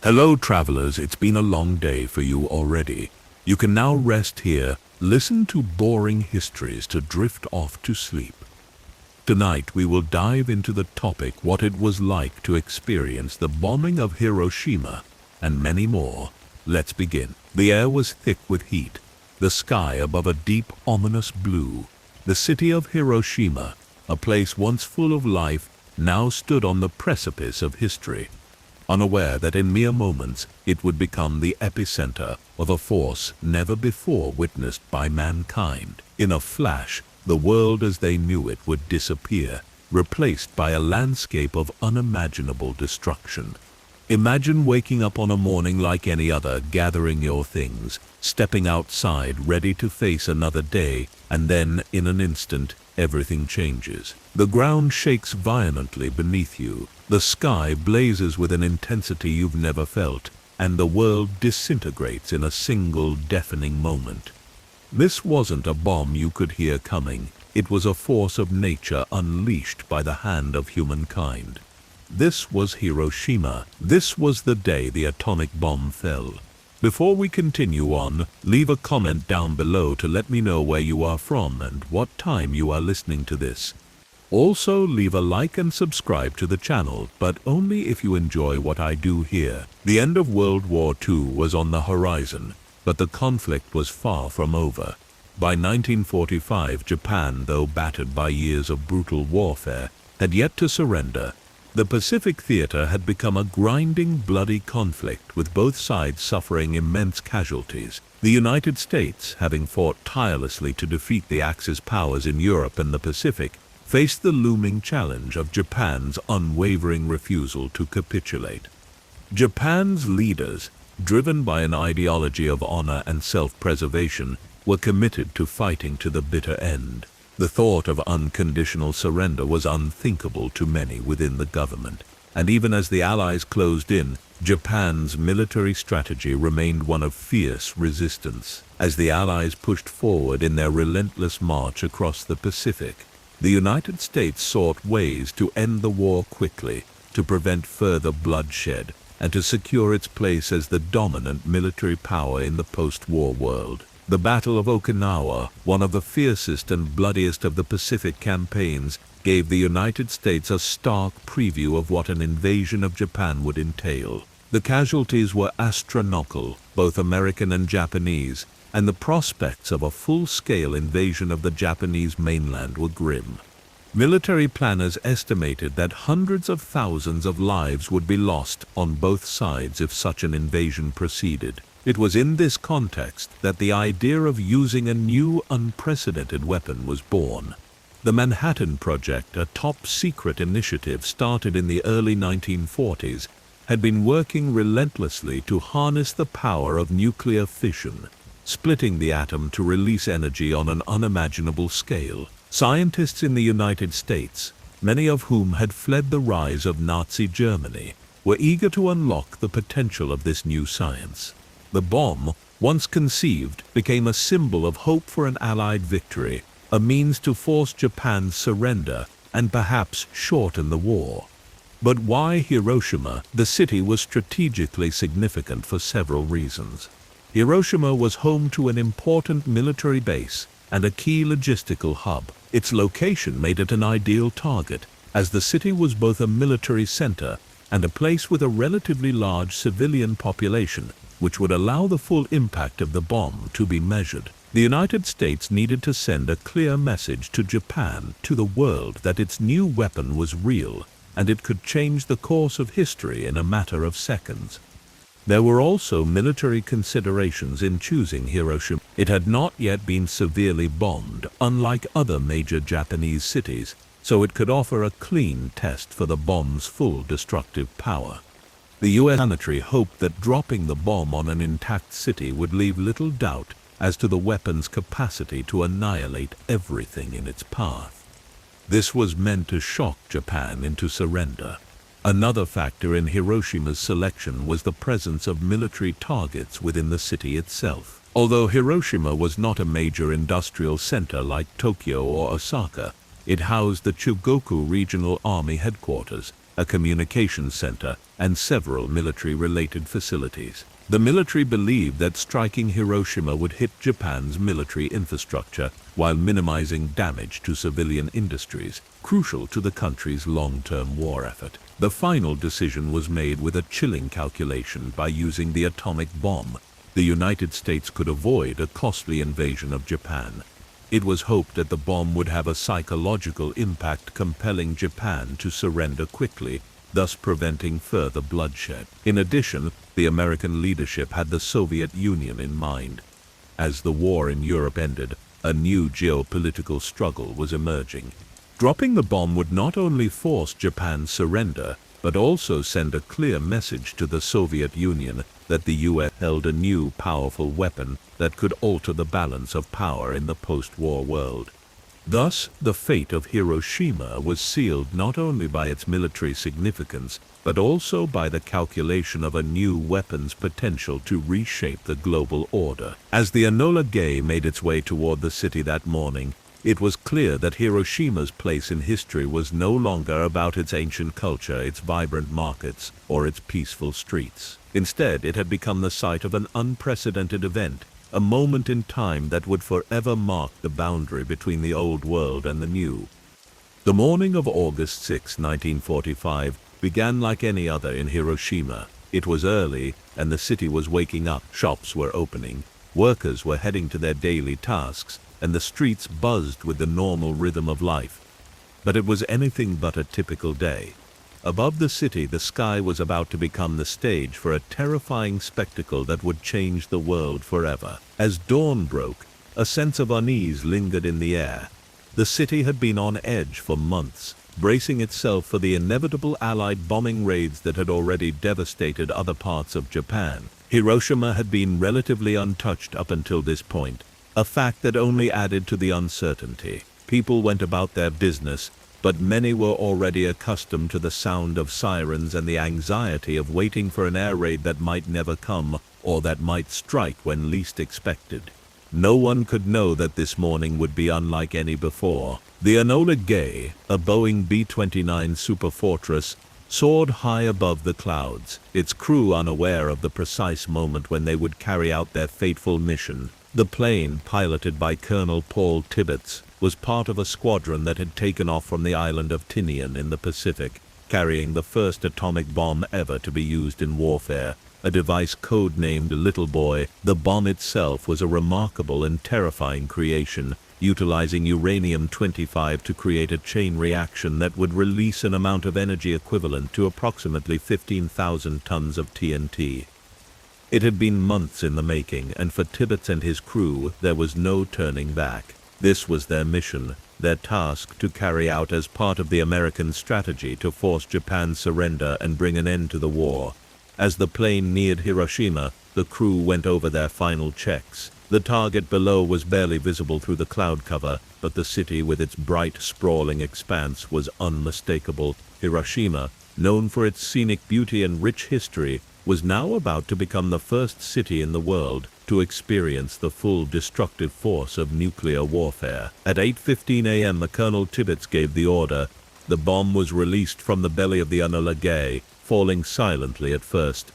Hello travelers, it's been a long day for you already. You can now rest here, listen to boring histories to drift off to sleep. Tonight we will dive into the topic what it was like to experience the bombing of Hiroshima and many more. Let's begin. The air was thick with heat, the sky above a deep, ominous blue. The city of Hiroshima, a place once full of life, now stood on the precipice of history, unaware that in mere moments it would become the epicenter of a force never before witnessed by mankind. In a flash, the world as they knew it would disappear, replaced by a landscape of unimaginable destruction. Imagine waking up on a morning like any other, gathering your things, stepping outside ready to face another day, and then, in an instant, everything changes. The ground shakes violently beneath you, the sky blazes with an intensity you've never felt, and the world disintegrates in a single deafening moment. This wasn't a bomb you could hear coming, it was a force of nature unleashed by the hand of humankind. This was Hiroshima. This was the day the atomic bomb fell. Before we continue on, leave a comment down below to let me know where you are from and what time you are listening to this. Also, leave a like and subscribe to the channel, but only if you enjoy what I do here. The end of World War II was on the horizon, but the conflict was far from over. By 1945, Japan, though battered by years of brutal warfare, had yet to surrender. The Pacific theater had become a grinding, bloody conflict, with both sides suffering immense casualties. The United States, having fought tirelessly to defeat the Axis powers in Europe and the Pacific, faced the looming challenge of Japan's unwavering refusal to capitulate. Japan's leaders, driven by an ideology of honor and self-preservation, were committed to fighting to the bitter end. The thought of unconditional surrender was unthinkable to many within the government, and even as the Allies closed in, Japan's military strategy remained one of fierce resistance. As the Allies pushed forward in their relentless march across the Pacific, the United States sought ways to end the war quickly, to prevent further bloodshed, and to secure its place as the dominant military power in the post-war world. The Battle of Okinawa, one of the fiercest and bloodiest of the Pacific campaigns, gave the United States a stark preview of what an invasion of Japan would entail. The casualties were astronomical, both American and Japanese, and the prospects of a full-scale invasion of the Japanese mainland were grim. Military planners estimated that hundreds of thousands of lives would be lost on both sides if such an invasion proceeded. It was in this context that the idea of using a new, unprecedented weapon was born. The Manhattan Project, a top-secret initiative started in the early 1940s, had been working relentlessly to harness the power of nuclear fission, splitting the atom to release energy on an unimaginable scale. Scientists in the United States, many of whom had fled the rise of Nazi Germany, were eager to unlock the potential of this new science. The bomb, once conceived, became a symbol of hope for an Allied victory, a means to force Japan's surrender and perhaps shorten the war. But why Hiroshima? The city was strategically significant for several reasons. Hiroshima was home to an important military base and a key logistical hub. Its location made it an ideal target, as the city was both a military center and a place with a relatively large civilian population, which would allow the full impact of the bomb to be measured. The United States needed to send a clear message to Japan, to the world, that its new weapon was real, and it could change the course of history in a matter of seconds. There were also military considerations in choosing Hiroshima. It had not yet been severely bombed, unlike other major Japanese cities, so it could offer a clean test for the bomb's full destructive power. The U.S. military hoped that dropping the bomb on an intact city would leave little doubt as to the weapon's capacity to annihilate everything in its path. This was meant to shock Japan into surrender. Another factor in Hiroshima's selection was the presence of military targets within the city itself. Although Hiroshima was not a major industrial center like Tokyo or Osaka, it housed the Chugoku Regional Army Headquarters, a communications center, and several military-related facilities. The military believed that striking Hiroshima would hit Japan's military infrastructure while minimizing damage to civilian industries, crucial to the country's long-term war effort. The final decision was made with a chilling calculation by using the atomic bomb. The United States could avoid a costly invasion of Japan. It was hoped that the bomb would have a psychological impact, compelling Japan to surrender quickly, thus preventing further bloodshed. In addition, the American leadership had the Soviet Union in mind. As the war in Europe ended, a new geopolitical struggle was emerging. Dropping the bomb would not only force Japan's surrender, but also send a clear message to the Soviet Union that the US held a new powerful weapon that could alter the balance of power in the post-war world. Thus, the fate of Hiroshima was sealed not only by its military significance, but also by the calculation of a new weapon's potential to reshape the global order. As the Enola Gay made its way toward the city that morning, it was clear that Hiroshima's place in history was no longer about its ancient culture, its vibrant markets, or its peaceful streets. Instead, it had become the site of an unprecedented event, a moment in time that would forever mark the boundary between the old world and the new. The morning of August 6, 1945, began like any other in Hiroshima. It was early, and the city was waking up. Shops were opening, workers were heading to their daily tasks, and the streets buzzed with the normal rhythm of life. But it was anything but a typical day. Above the city, the sky was about to become the stage for a terrifying spectacle that would change the world forever. As dawn broke, a sense of unease lingered in the air. The city had been on edge for months, bracing itself for the inevitable Allied bombing raids that had already devastated other parts of Japan. Hiroshima had been relatively untouched up until this point, a fact that only added to the uncertainty. People went about their business, but many were already accustomed to the sound of sirens and the anxiety of waiting for an air raid that might never come, or that might strike when least expected. No one could know that this morning would be unlike any before. The Enola Gay, a Boeing B-29 Superfortress, soared high above the clouds, its crew unaware of the precise moment when they would carry out their fateful mission. The plane, piloted by Colonel Paul Tibbets, was part of a squadron that had taken off from the island of Tinian in the Pacific, carrying the first atomic bomb ever to be used in warfare, a device codenamed Little Boy. The bomb itself was a remarkable and terrifying creation, utilizing uranium-25 to create a chain reaction that would release an amount of energy equivalent to approximately 15,000 tons of TNT. It had been months in the making, and for Tibbets and his crew, there was no turning back. This was their mission, their task to carry out as part of the American strategy to force Japan's surrender and bring an end to the war. As the plane neared Hiroshima, the crew went over their final checks. The target below was barely visible through the cloud cover, but the city with its bright, sprawling expanse was unmistakable. Hiroshima, known for its scenic beauty and rich history, was now about to become the first city in the world to experience the full destructive force of nuclear warfare. At 8:15 a.m., Colonel Tibbets gave the order. The bomb was released from the belly of the Enola Gay, falling silently at first.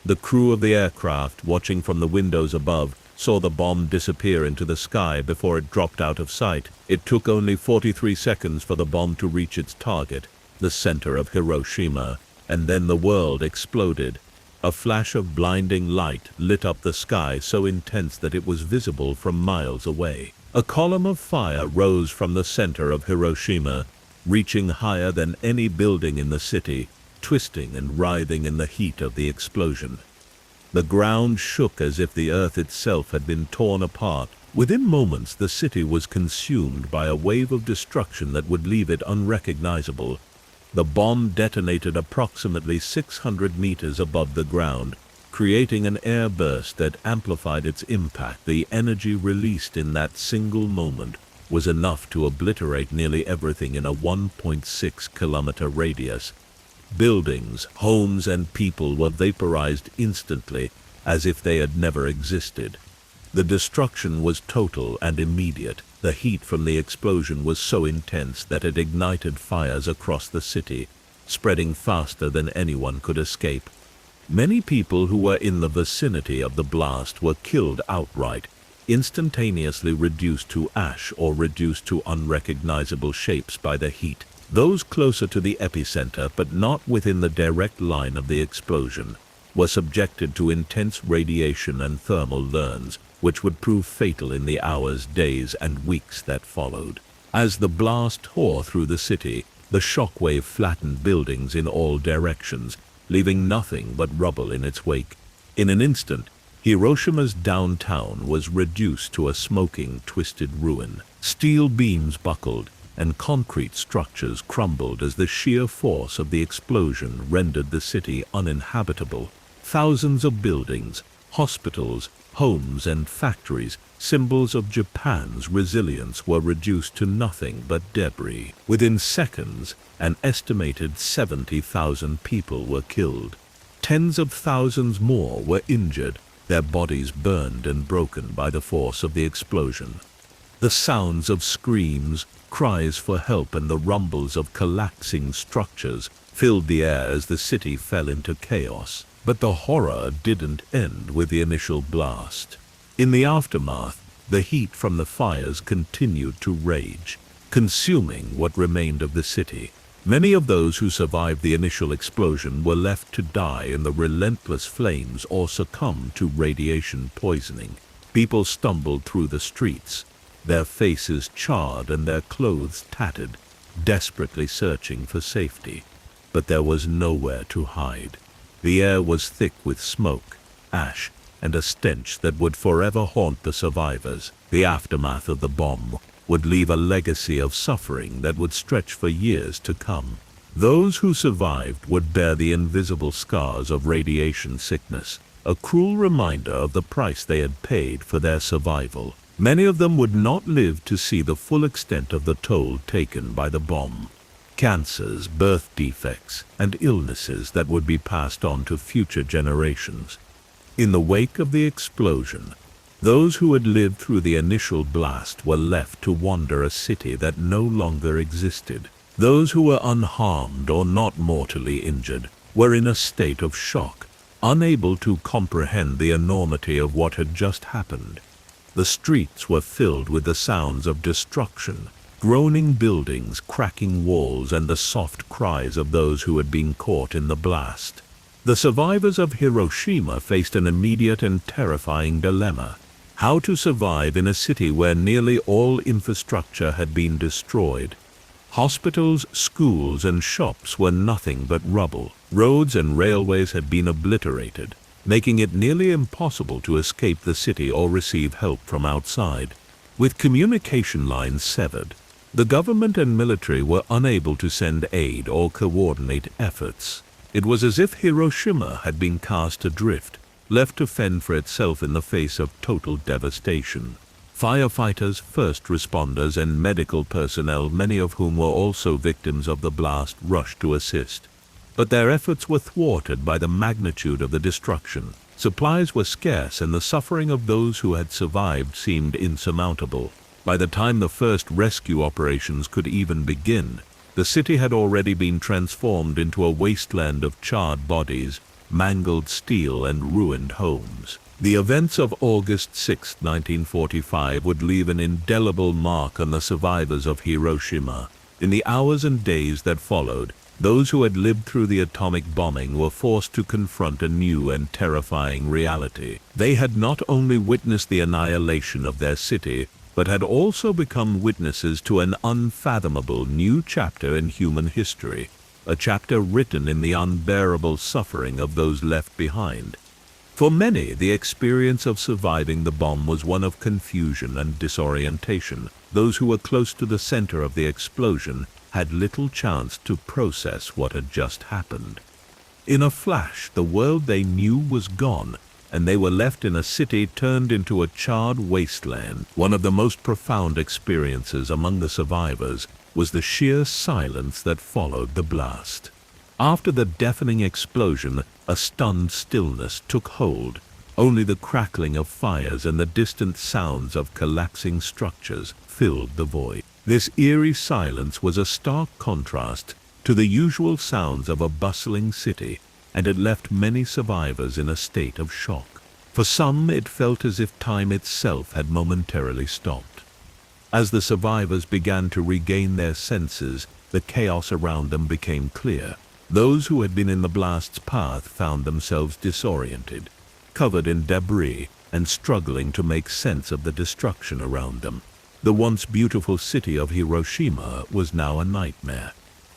The crew of the aircraft, watching from the windows above, saw the bomb disappear into the sky before it dropped out of sight. It took only 43 seconds for the bomb to reach its target, the center of Hiroshima, and then the world exploded. A flash of blinding light lit up the sky so intense that it was visible from miles away. A column of fire rose from the center of Hiroshima, reaching higher than any building in the city, twisting and writhing in the heat of the explosion. The ground shook as if the earth itself had been torn apart. Within moments, the city was consumed by a wave of destruction that would leave it unrecognizable. The bomb detonated approximately 600 meters above the ground, creating an air burst that amplified its impact. The energy released in that single moment was enough to obliterate nearly everything in a 1.6-kilometer radius. Buildings, homes, and people were vaporized instantly, as if they had never existed. The destruction was total and immediate. The heat from the explosion was so intense that it ignited fires across the city. spreading faster than anyone could escape. Many people who were in the vicinity of the blast were killed outright, instantaneously reduced to ash or reduced to unrecognizable shapes by the heat. Those closer to the epicenter, but not within the direct line of the explosion, were subjected to intense radiation and thermal burns, which would prove fatal in the hours, days, and weeks that followed. As the blast tore through the city, the shockwave flattened buildings in all directions, leaving nothing but rubble in its wake. In an instant, Hiroshima's downtown was reduced to a smoking, twisted ruin. Steel beams buckled, and concrete structures crumbled as the sheer force of the explosion rendered the city uninhabitable. Thousands of buildings, hospitals, homes, and factories, symbols of Japan's resilience, were reduced to nothing but debris. Within seconds, an estimated 70,000 people were killed. Tens of thousands more were injured, their bodies burned and broken by the force of the explosion. The sounds of screams, cries for help, and the rumbles of collapsing structures filled the air as the city fell into chaos. But the horror didn't end with the initial blast. In the aftermath, the heat from the fires continued to rage, consuming what remained of the city. Many of those who survived the initial explosion were left to die in the relentless flames or succumb to radiation poisoning. People stumbled through the streets, their faces charred and their clothes tattered, desperately searching for safety. But there was nowhere to hide. The air was thick with smoke, ash, and a stench that would forever haunt the survivors. The aftermath of the bomb would leave a legacy of suffering that would stretch for years to come. Those who survived would bear the invisible scars of radiation sickness, a cruel reminder of the price they had paid for their survival. Many of them would not live to see the full extent of the toll taken by the bomb. Cancers, birth defects, and illnesses that would be passed on to future generations. In the wake of the explosion, those who had lived through the initial blast were left to wander a city that no longer existed. Those who were unharmed or not mortally injured were in a state of shock, unable to comprehend the enormity of what had just happened. The streets were filled with the sounds of destruction, groaning buildings, cracking walls, and the soft cries of those who had been caught in the blast. The survivors of Hiroshima faced an immediate and terrifying dilemma: how to survive in a city where nearly all infrastructure had been destroyed. Hospitals, schools, and shops were nothing but rubble. Roads and railways had been obliterated, making it nearly impossible to escape the city or receive help from outside. With communication lines severed, the government and military were unable to send aid or coordinate efforts. It was as if Hiroshima had been cast adrift, left to fend for itself in the face of total devastation. Firefighters, first responders, and medical personnel, many of whom were also victims of the blast, rushed to assist. But their efforts were thwarted by the magnitude of the destruction. Supplies were scarce, and the suffering of those who had survived seemed insurmountable. By the time the first rescue operations could even begin, the city had already been transformed into a wasteland of charred bodies, mangled steel, and ruined homes. The events of August 6, 1945 would leave an indelible mark on the survivors of Hiroshima. In the hours and days that followed, those who had lived through the atomic bombing were forced to confront a new and terrifying reality. They had not only witnessed the annihilation of their city, but had also become witnesses to an unfathomable new chapter in human history, a chapter written in the unbearable suffering of those left behind. For many, the experience of surviving the bomb was one of confusion and disorientation. Those who were close to the center of the explosion had little chance to process what had just happened. In a flash, the world they knew was gone, and they were left in a city turned into a charred wasteland. One of the most profound experiences among the survivors was the sheer silence that followed the blast. After the deafening explosion, a stunned stillness took hold. Only the crackling of fires and the distant sounds of collapsing structures filled the void. This eerie silence was a stark contrast to the usual sounds of a bustling city, and it left many survivors in a state of shock. For some, it felt as if time itself had momentarily stopped. As the survivors began to regain their senses, the chaos around them became clear. Those who had been in the blast's path found themselves disoriented, covered in debris, and struggling to make sense of the destruction around them. The once beautiful city of Hiroshima was now a nightmare,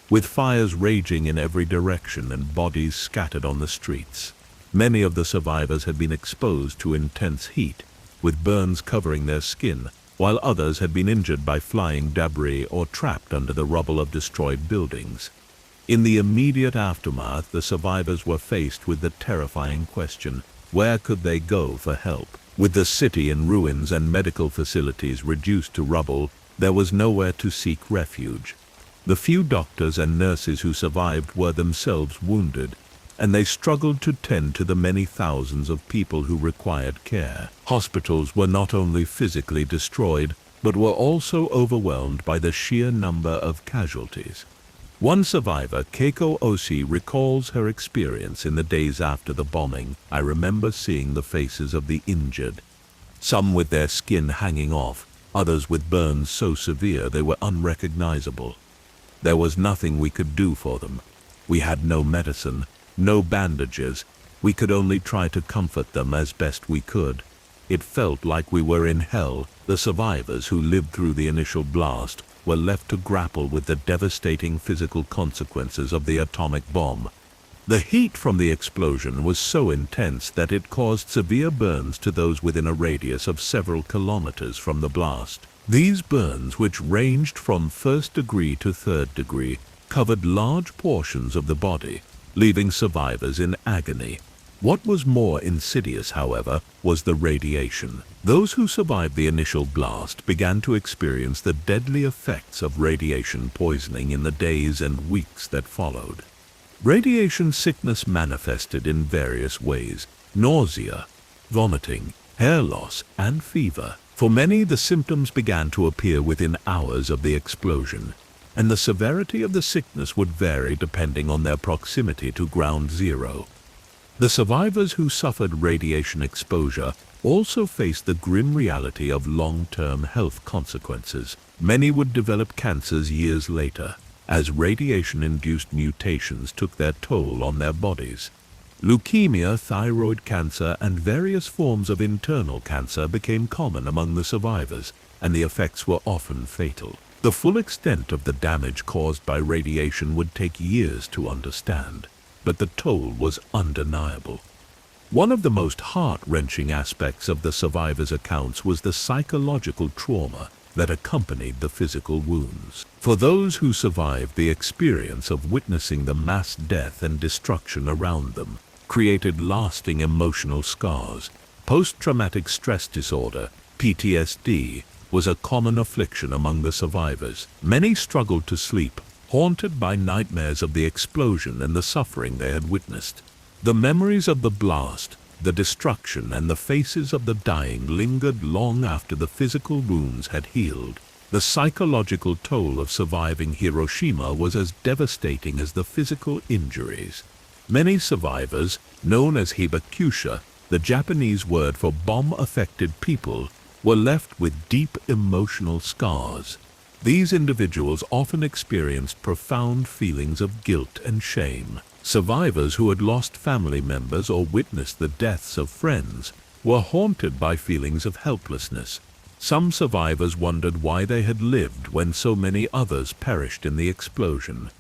with fires raging in every direction and bodies scattered on the streets. Many of the survivors had been exposed to intense heat, with burns covering their skin, while others had been injured by flying debris or trapped under the rubble of destroyed buildings. In the immediate aftermath, the survivors were faced with the terrifying question: where could they go for help? With the city in ruins and medical facilities reduced to rubble, there was nowhere to seek refuge. The few doctors and nurses who survived were themselves wounded, and they struggled to tend to the many thousands of people who required care. Hospitals were not only physically destroyed, but were also overwhelmed by the sheer number of casualties. One survivor, Keiko Osi, recalls her experience in the days after the bombing. "I remember seeing the faces of the injured, some with their skin hanging off, others with burns so severe they were unrecognizable. There was nothing we could do for them. We had no medicine, no bandages. We could only try to comfort them as best we could. It felt like we were in hell." The survivors who lived through the initial blast were left to grapple with the devastating physical consequences of the atomic bomb. The heat from the explosion was so intense that it caused severe burns to those within a radius of several kilometers from the blast. These burns, which ranged from 1st degree to 3rd degree, covered large portions of the body, leaving survivors in agony. What was more insidious, however, was the radiation. Those who survived the initial blast began to experience the deadly effects of radiation poisoning in the days and weeks that followed. Radiation sickness manifested in various ways: nausea, vomiting, hair loss, and fever. For many, the symptoms began to appear within hours of the explosion, and the severity of the sickness would vary depending on their proximity to ground zero. The survivors who suffered radiation exposure also faced the grim reality of long-term health consequences. Many would develop cancers years later, as radiation-induced mutations took their toll on their bodies. Leukemia, thyroid cancer, and various forms of internal cancer became common among the survivors, and the effects were often fatal. The full extent of the damage caused by radiation would take years to understand, but the toll was undeniable. One of the most heart-wrenching aspects of the survivors' accounts was the psychological trauma that accompanied the physical wounds. For those who survived, the experience of witnessing the mass death and destruction around them created lasting emotional scars. Post-traumatic stress disorder, PTSD, was a common affliction among the survivors. Many struggled to sleep, haunted by nightmares of the explosion and the suffering they had witnessed. The memories of the blast, the destruction, and the faces of the dying lingered long after the physical wounds had healed. The psychological toll of surviving Hiroshima was as devastating as the physical injuries. Many survivors, known as hibakusha, the Japanese word for bomb-affected people, were left with deep emotional scars. These individuals often experienced profound feelings of guilt and shame. Survivors who had lost family members or witnessed the deaths of friends were haunted by feelings of helplessness. Some survivors wondered why they had lived when so many others perished in the explosion.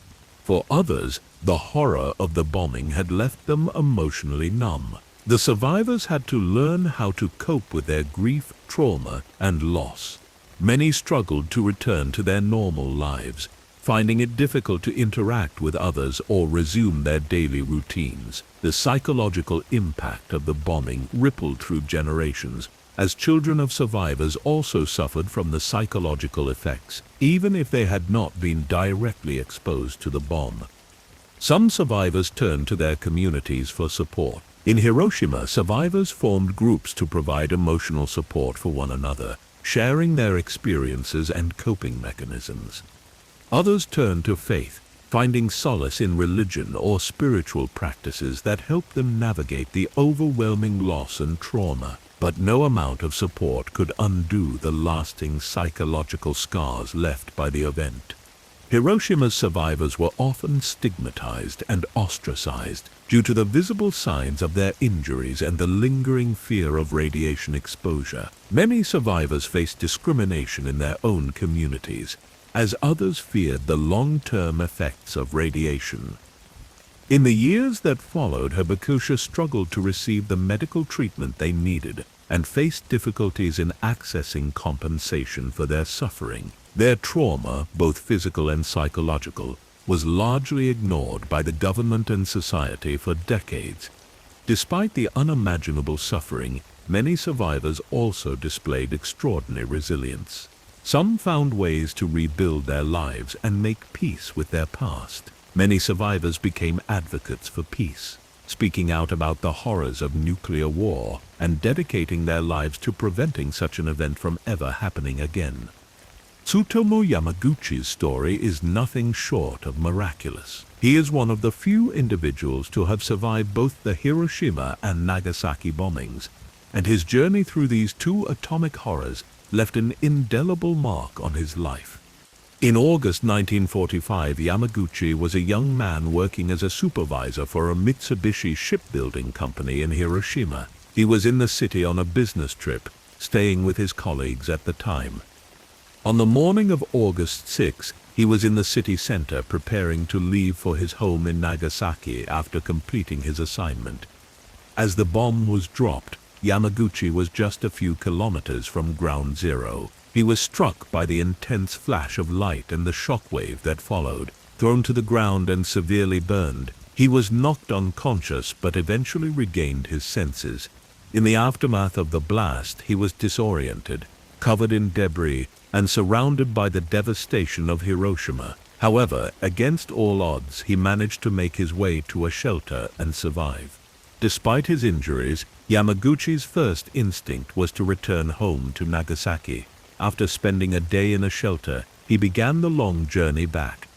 For others, the horror of the bombing had left them emotionally numb. The survivors had to learn how to cope with their grief, trauma, and loss. Many struggled to return to their normal lives, finding it difficult to interact with others or resume their daily routines. The psychological impact of the bombing rippled through generations, as children of survivors also suffered from the psychological effects, even if they had not been directly exposed to the bomb. Some survivors turned to their communities for support. In Hiroshima, survivors formed groups to provide emotional support for one another, sharing their experiences and coping mechanisms. Others turned to faith, finding solace in religion or spiritual practices that help them navigate the overwhelming loss and trauma. But no amount of support could undo the lasting psychological scars left by the event. Hiroshima's survivors were often stigmatized and ostracized due to the visible signs of their injuries and the lingering fear of radiation exposure. Many survivors faced discrimination in their own communities, as others feared the long-term effects of radiation. In the years that followed, Hibakusha struggled to receive the medical treatment they needed and faced difficulties in accessing compensation for their suffering. Their trauma, both physical and psychological, was largely ignored by the government and society for decades. Despite the unimaginable suffering, many survivors also displayed extraordinary resilience. Some found ways to rebuild their lives and make peace with their past. Many survivors became advocates for peace, speaking out about the horrors of nuclear war and dedicating their lives to preventing such an event from ever happening again. Tsutomu Yamaguchi's story is nothing short of miraculous. He is one of the few individuals to have survived both the Hiroshima and Nagasaki bombings, and his journey through these two atomic horrors left an indelible mark on his life. In August 1945, Yamaguchi was a young man working as a supervisor for a Mitsubishi shipbuilding company in Hiroshima. He was in the city on a business trip, staying with his colleagues at the time. On the morning of August 6, he was in the city center preparing to leave for his home in Nagasaki after completing his assignment. As the bomb was dropped, Yamaguchi was just a few kilometers from ground zero. He was struck by the intense flash of light and the shockwave that followed. Thrown to the ground and severely burned, he was knocked unconscious but eventually regained his senses. In the aftermath of the blast, he was disoriented, covered in debris, and surrounded by the devastation of Hiroshima. However, against all odds, he managed to make his way to a shelter and survive. Despite his injuries, Yamaguchi's first instinct was to return home to Nagasaki. After spending a day in a shelter, he began the long journey back.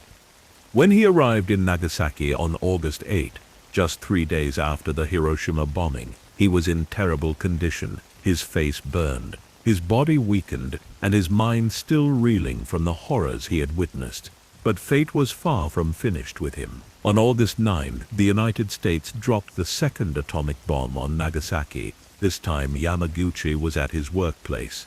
When he arrived in Nagasaki on August 8, just 3 days after the Hiroshima bombing, he was in terrible condition. His face burned, his body weakened, and his mind still reeling from the horrors he had witnessed. But fate was far from finished with him. On August 9, the United States dropped the second atomic bomb on Nagasaki. This time Yamaguchi was at his workplace.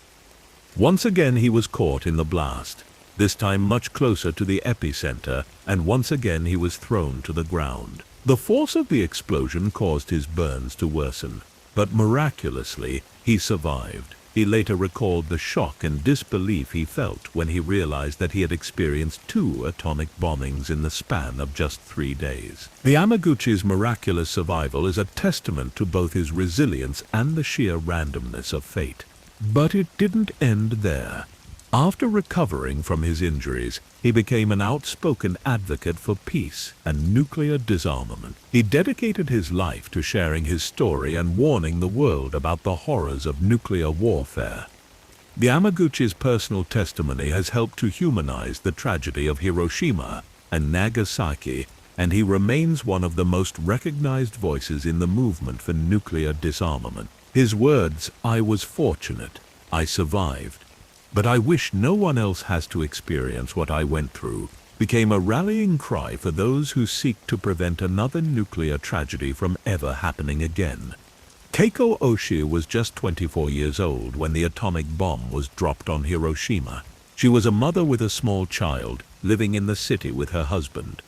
Once again he was caught in the blast, this time much closer to the epicenter, and once again he was thrown to the ground. The force of the explosion caused his burns to worsen, but miraculously he survived. He later recalled the shock and disbelief he felt when he realized that he had experienced 2 atomic bombings in the span of just 3 days. The Yamaguchi's miraculous survival is a testament to both his resilience and the sheer randomness of fate. But it didn't end there. After recovering from his injuries, he became an outspoken advocate for peace and nuclear disarmament. He dedicated his life to sharing his story and warning the world about the horrors of nuclear warfare. The Yamaguchi's personal testimony has helped to humanize the tragedy of Hiroshima and Nagasaki, and he remains one of the most recognized voices in the movement for nuclear disarmament. His words, "I was fortunate, I survived, but I wish no one else has to experience what I went through," became a rallying cry for those who seek to prevent another nuclear tragedy from ever happening again. Keiko Oshii was just 24 years old when the atomic bomb was dropped on Hiroshima. She was a mother with a small child, living in the city with her husband.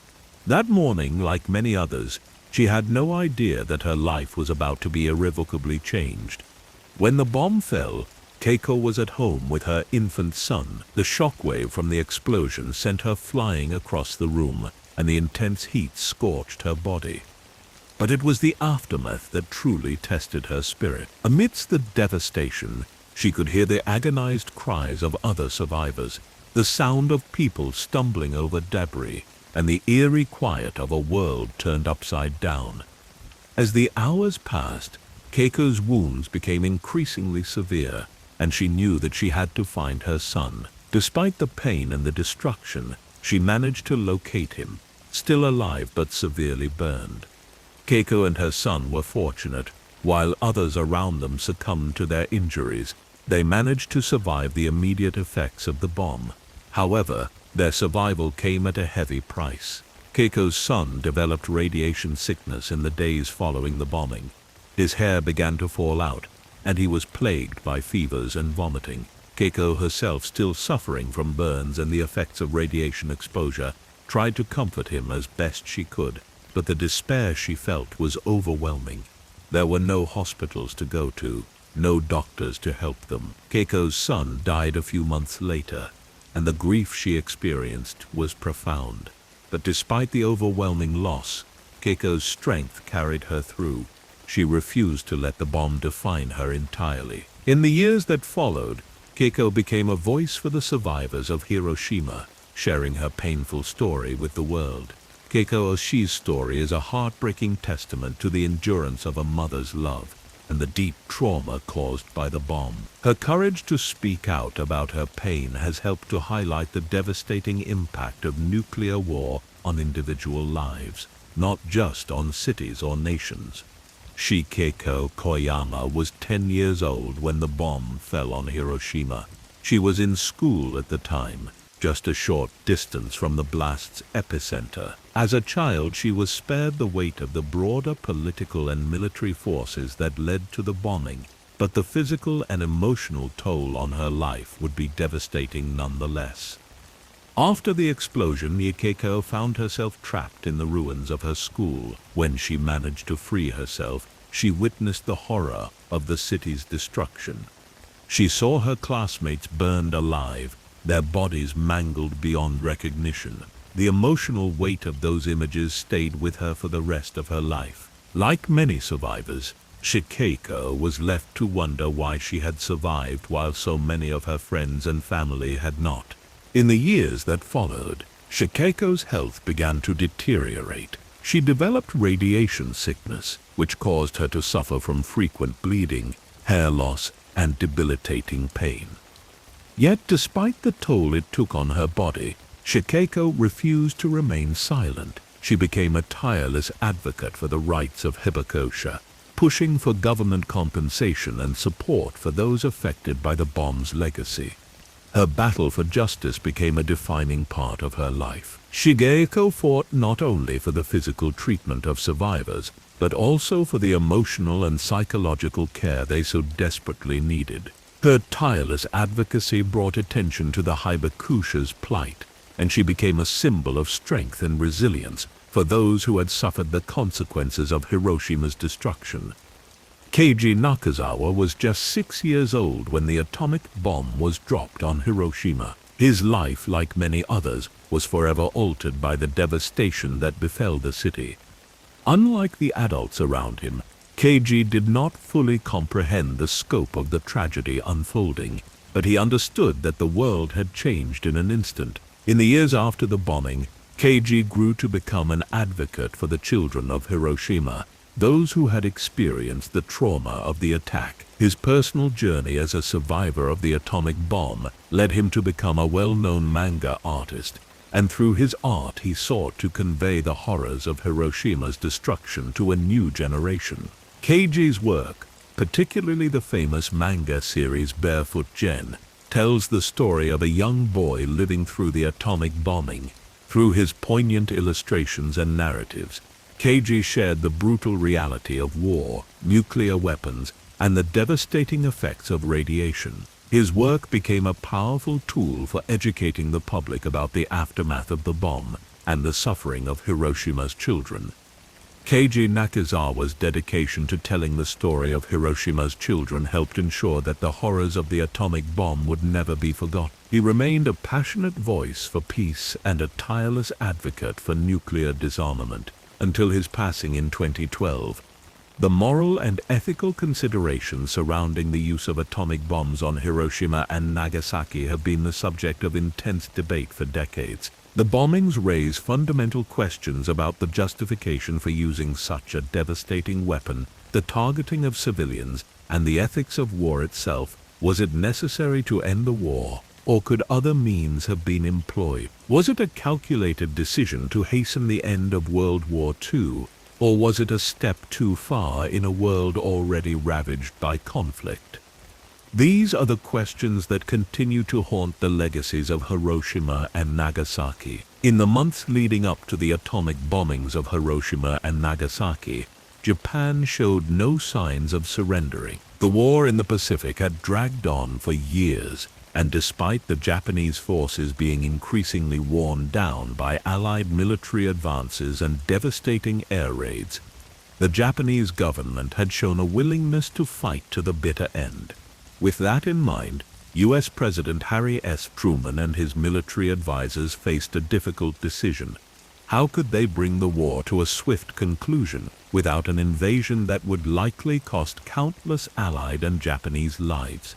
That morning, like many others, she had no idea that her life was about to be irrevocably changed. When the bomb fell, Keiko was at home with her infant son. The shockwave from the explosion sent her flying across the room, and the intense heat scorched her body. But it was the aftermath that truly tested her spirit. Amidst the devastation, she could hear the agonized cries of other survivors, the sound of people stumbling over debris, and the eerie quiet of a world turned upside down. As the hours passed, Keiko's wounds became increasingly severe, and she knew that she had to find her son. Despite the pain and the destruction, she managed to locate him. still alive but severely burned. Keiko and her son were fortunate. While others around them succumbed to their injuries, they managed to survive the immediate effects of the bomb. However, their survival came at a heavy price. Keiko's son developed radiation sickness in the days following the bombing. His hair began to fall out, and he was plagued by fevers and vomiting. Keiko, herself still suffering from burns and the effects of radiation exposure, tried to comfort him as best she could, but the despair she felt was overwhelming. There were no hospitals to go to, no doctors to help them. Keiko's son died a few months later, and the grief she experienced was profound. But despite the overwhelming loss, Keiko's strength carried her through. She refused to let the bomb define her entirely. In the years that followed, Keiko became a voice for the survivors of Hiroshima, sharing her painful story with the world. Keiko Oshii's story is a heartbreaking testament to the endurance of a mother's love and the deep trauma caused by the bomb. Her courage to speak out about her pain has helped to highlight the devastating impact of nuclear war on individual lives, not just on cities or nations. Keiko Koyama was 10 years old when the bomb fell on Hiroshima. She was in school at the time, just a short distance from the blast's epicenter. As a child, she was spared the weight of the broader political and military forces that led to the bombing, but the physical and emotional toll on her life would be devastating nonetheless. After the explosion, Keiko found herself trapped in the ruins of her school. When she managed to free herself, she witnessed the horror of the city's destruction. She saw her classmates burned alive, their bodies mangled beyond recognition. The emotional weight of those images stayed with her for the rest of her life. Like many survivors, Keiko was left to wonder why she had survived while so many of her friends and family had not. In the years that followed, Keiko's health began to deteriorate. She developed radiation sickness, which caused her to suffer from frequent bleeding, hair loss, and debilitating pain. Yet despite the toll it took on her body, Keiko refused to remain silent. She became a tireless advocate for the rights of Hibakusha, pushing for government compensation and support for those affected by the bomb's legacy. Her battle for justice became a defining part of her life. Keiko fought not only for the physical treatment of survivors, but also for the emotional and psychological care they so desperately needed. Her tireless advocacy brought attention to the Hibakusha's plight, and she became a symbol of strength and resilience for those who had suffered the consequences of Hiroshima's destruction. Keiji Nakazawa was just 6 years old when the atomic bomb was dropped on Hiroshima. His life, like many others, was forever altered by the devastation that befell the city. Unlike the adults around him, Keiji did not fully comprehend the scope of the tragedy unfolding, but he understood that the world had changed in an instant. In the years after the bombing, Keiji grew to become an advocate for the children of Hiroshima, those who had experienced the trauma of the attack. His personal journey as a survivor of the atomic bomb led him to become a well-known manga artist, and through his art he sought to convey the horrors of Hiroshima's destruction to a new generation. Keiji's work, particularly the famous manga series Barefoot Gen, tells the story of a young boy living through the atomic bombing. Through his poignant illustrations and narratives, Keiji shared the brutal reality of war, nuclear weapons, and the devastating effects of radiation. His work became a powerful tool for educating the public about the aftermath of the bomb and the suffering of Hiroshima's children. Keiji Nakazawa's dedication to telling the story of Hiroshima's children helped ensure that the horrors of the atomic bomb would never be forgotten. He remained a passionate voice for peace and a tireless advocate for nuclear disarmament until his passing in 2012. The moral and ethical considerations surrounding the use of atomic bombs on Hiroshima and Nagasaki have been the subject of intense debate for decades. The bombings raise fundamental questions about the justification for using such a devastating weapon, the targeting of civilians, and the ethics of war itself. Was it necessary to end the war, Or could other means have been employed? Was it a calculated decision to hasten the end of World War II, or was it a step too far in a world already ravaged by conflict? These are the questions that continue to haunt the legacies of Hiroshima and Nagasaki. In the months leading up to the atomic bombings of Hiroshima and Nagasaki, Japan showed no signs of surrendering. The war in the Pacific had dragged on for years, and despite the Japanese forces being increasingly worn down by Allied military advances and devastating air raids, the Japanese government had shown a willingness to fight to the bitter end. With that in mind, U.S. President Harry S. Truman and his military advisors faced a difficult decision. How could they bring the war to a swift conclusion without an invasion that would likely cost countless Allied and Japanese lives?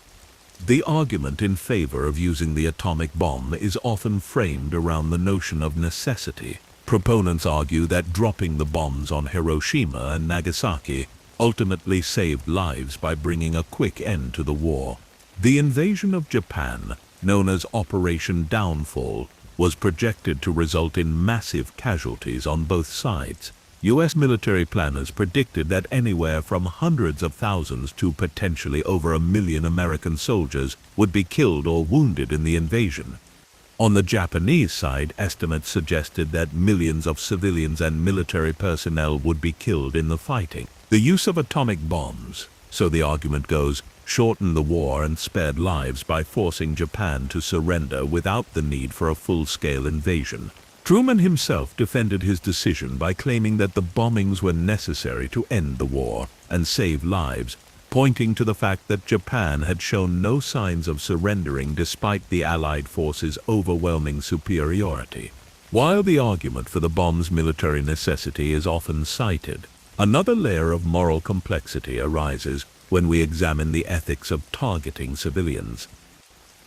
The argument in favor of using the atomic bomb is often framed around the notion of necessity. Proponents argue that dropping the bombs on Hiroshima and Nagasaki ultimately saved lives by bringing a quick end to the war. The invasion of Japan, known as Operation Downfall, was projected to result in massive casualties on both sides. U.S. military planners predicted that anywhere from hundreds of thousands to potentially over 1 million American soldiers would be killed or wounded in the invasion. On the Japanese side, estimates suggested that millions of civilians and military personnel would be killed in the fighting. The use of atomic bombs, so the argument goes, shortened the war and spared lives by forcing Japan to surrender without the need for a full-scale invasion. Truman himself defended his decision by claiming that the bombings were necessary to end the war and save lives, pointing to the fact that Japan had shown no signs of surrendering despite the Allied forces' overwhelming superiority. While the argument for the bomb's military necessity is often cited, another layer of moral complexity arises when we examine the ethics of targeting civilians.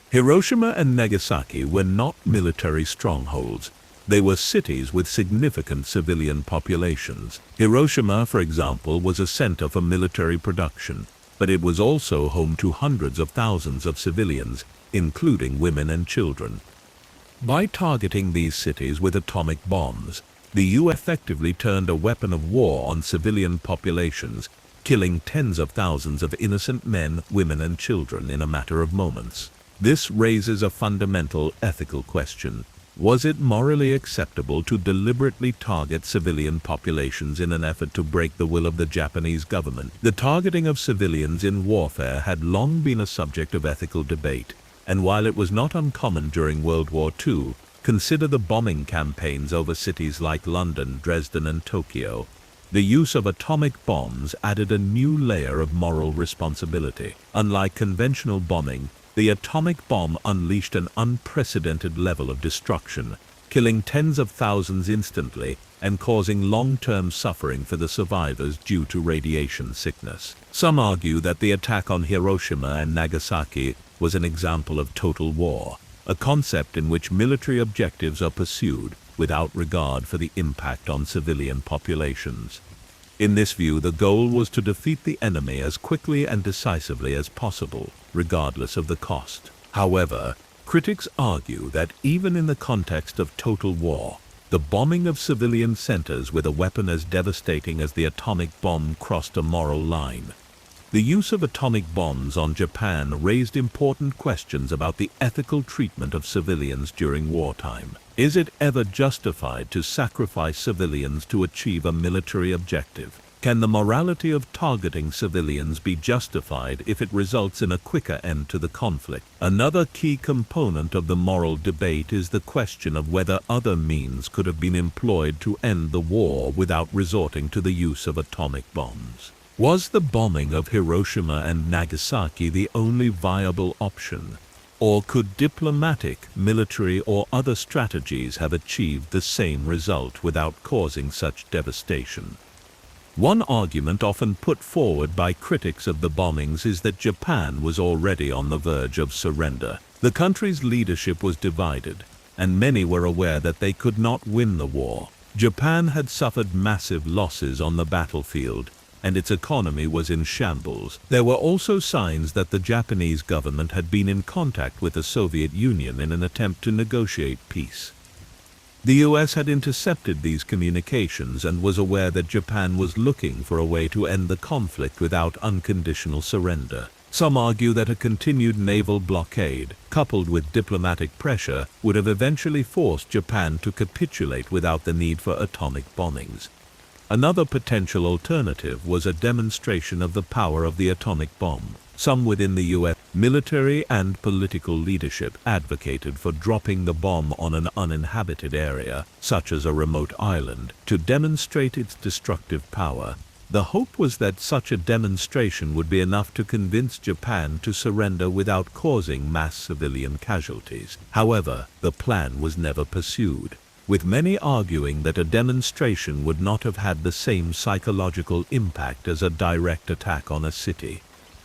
Hiroshima and Nagasaki were not military strongholds. They were cities with significant civilian populations. Hiroshima, for example, was a center for military production, but it was also home to hundreds of thousands of civilians, including women and children. By targeting these cities with atomic bombs, the U.S. effectively turned a weapon of war on civilian populations, killing tens of thousands of innocent men, women, and children in a matter of moments. This raises a fundamental ethical question. Was it morally acceptable to deliberately target civilian populations in an effort to break the will of the Japanese government? The targeting of civilians in warfare had long been a subject of ethical debate, and while it was not uncommon during World War II, consider the bombing campaigns over cities like London, Dresden, and Tokyo. The use of atomic bombs added a new layer of moral responsibility. Unlike conventional bombing, the atomic bomb unleashed an unprecedented level of destruction, killing tens of thousands instantly and causing long-term suffering for the survivors due to radiation sickness. Some argue that the attack on Hiroshima and Nagasaki was an example of total war, a concept in which military objectives are pursued without regard for the impact on civilian populations. In this view, the goal was to defeat the enemy as quickly and decisively as possible, regardless of the cost. However, critics argue that even in the context of total war, the bombing of civilian centers with a weapon as devastating as the atomic bomb crossed a moral line. The use of atomic bombs on Japan raised important questions about the ethical treatment of civilians during wartime. Is it ever justified to sacrifice civilians to achieve a military objective? Can the morality of targeting civilians be justified if it results in a quicker end to the conflict? Another key component of the moral debate is the question of whether other means could have been employed to end the war without resorting to the use of atomic bombs. Was the bombing of Hiroshima and Nagasaki the only viable option? Or could diplomatic, military, or other strategies have achieved the same result without causing such devastation? One argument often put forward by critics of the bombings is that Japan was already on the verge of surrender. The country's leadership was divided, and many were aware that they could not win the war. Japan had suffered massive losses on the battlefield, and its economy was in shambles. There were also signs that the Japanese government had been in contact with the Soviet Union in an attempt to negotiate peace. The US had intercepted these communications and was aware that Japan was looking for a way to end the conflict without unconditional surrender. Some argue that a continued naval blockade, coupled with diplomatic pressure, would have eventually forced Japan to capitulate without the need for atomic bombings. Another potential alternative was a demonstration of the power of the atomic bomb. Some within the US military and political leadership advocated for dropping the bomb on an uninhabited area, such as a remote island, to demonstrate its destructive power. The hope was that such a demonstration would be enough to convince Japan to surrender without causing mass civilian casualties. However, the plan was never pursued, with many arguing that a demonstration would not have had the same psychological impact as a direct attack on a city.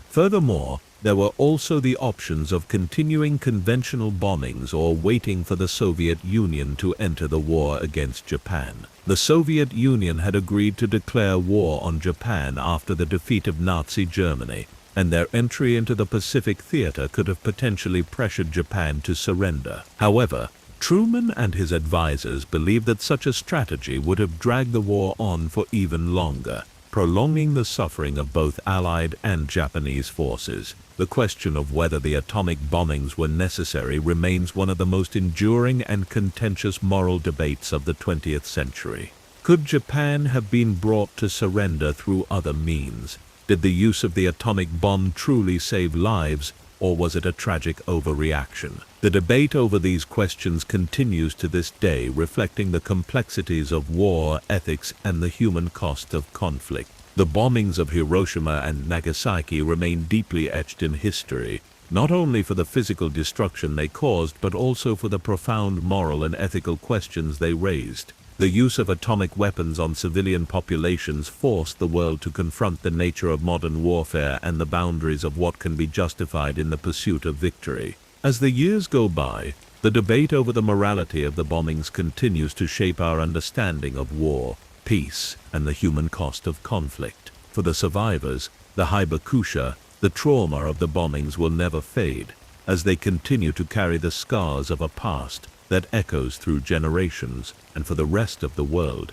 Furthermore, there were also the options of continuing conventional bombings or waiting for the Soviet Union to enter the war against Japan. The Soviet Union had agreed to declare war on Japan after the defeat of Nazi Germany, and their entry into the Pacific theater could have potentially pressured Japan to surrender. However, Truman and his advisors believed that such a strategy would have dragged the war on for even longer, prolonging the suffering of both Allied and Japanese forces. The question of whether the atomic bombings were necessary remains one of the most enduring and contentious moral debates of the 20th century. Could Japan have been brought to surrender through other means? Did the use of the atomic bomb truly save lives, or was it a tragic overreaction? The debate over these questions continues to this day, reflecting the complexities of war, ethics, and the human cost of conflict. The bombings of Hiroshima and Nagasaki remain deeply etched in history, not only for the physical destruction they caused, but also for the profound moral and ethical questions they raised. The use of atomic weapons on civilian populations forced the world to confront the nature of modern warfare and the boundaries of what can be justified in the pursuit of victory. As the years go by, the debate over the morality of the bombings continues to shape our understanding of war, peace, and the human cost of conflict. For the survivors, the hibakusha, the trauma of the bombings will never fade, as they continue to carry the scars of a past that echoes through generations. And for the rest of the world,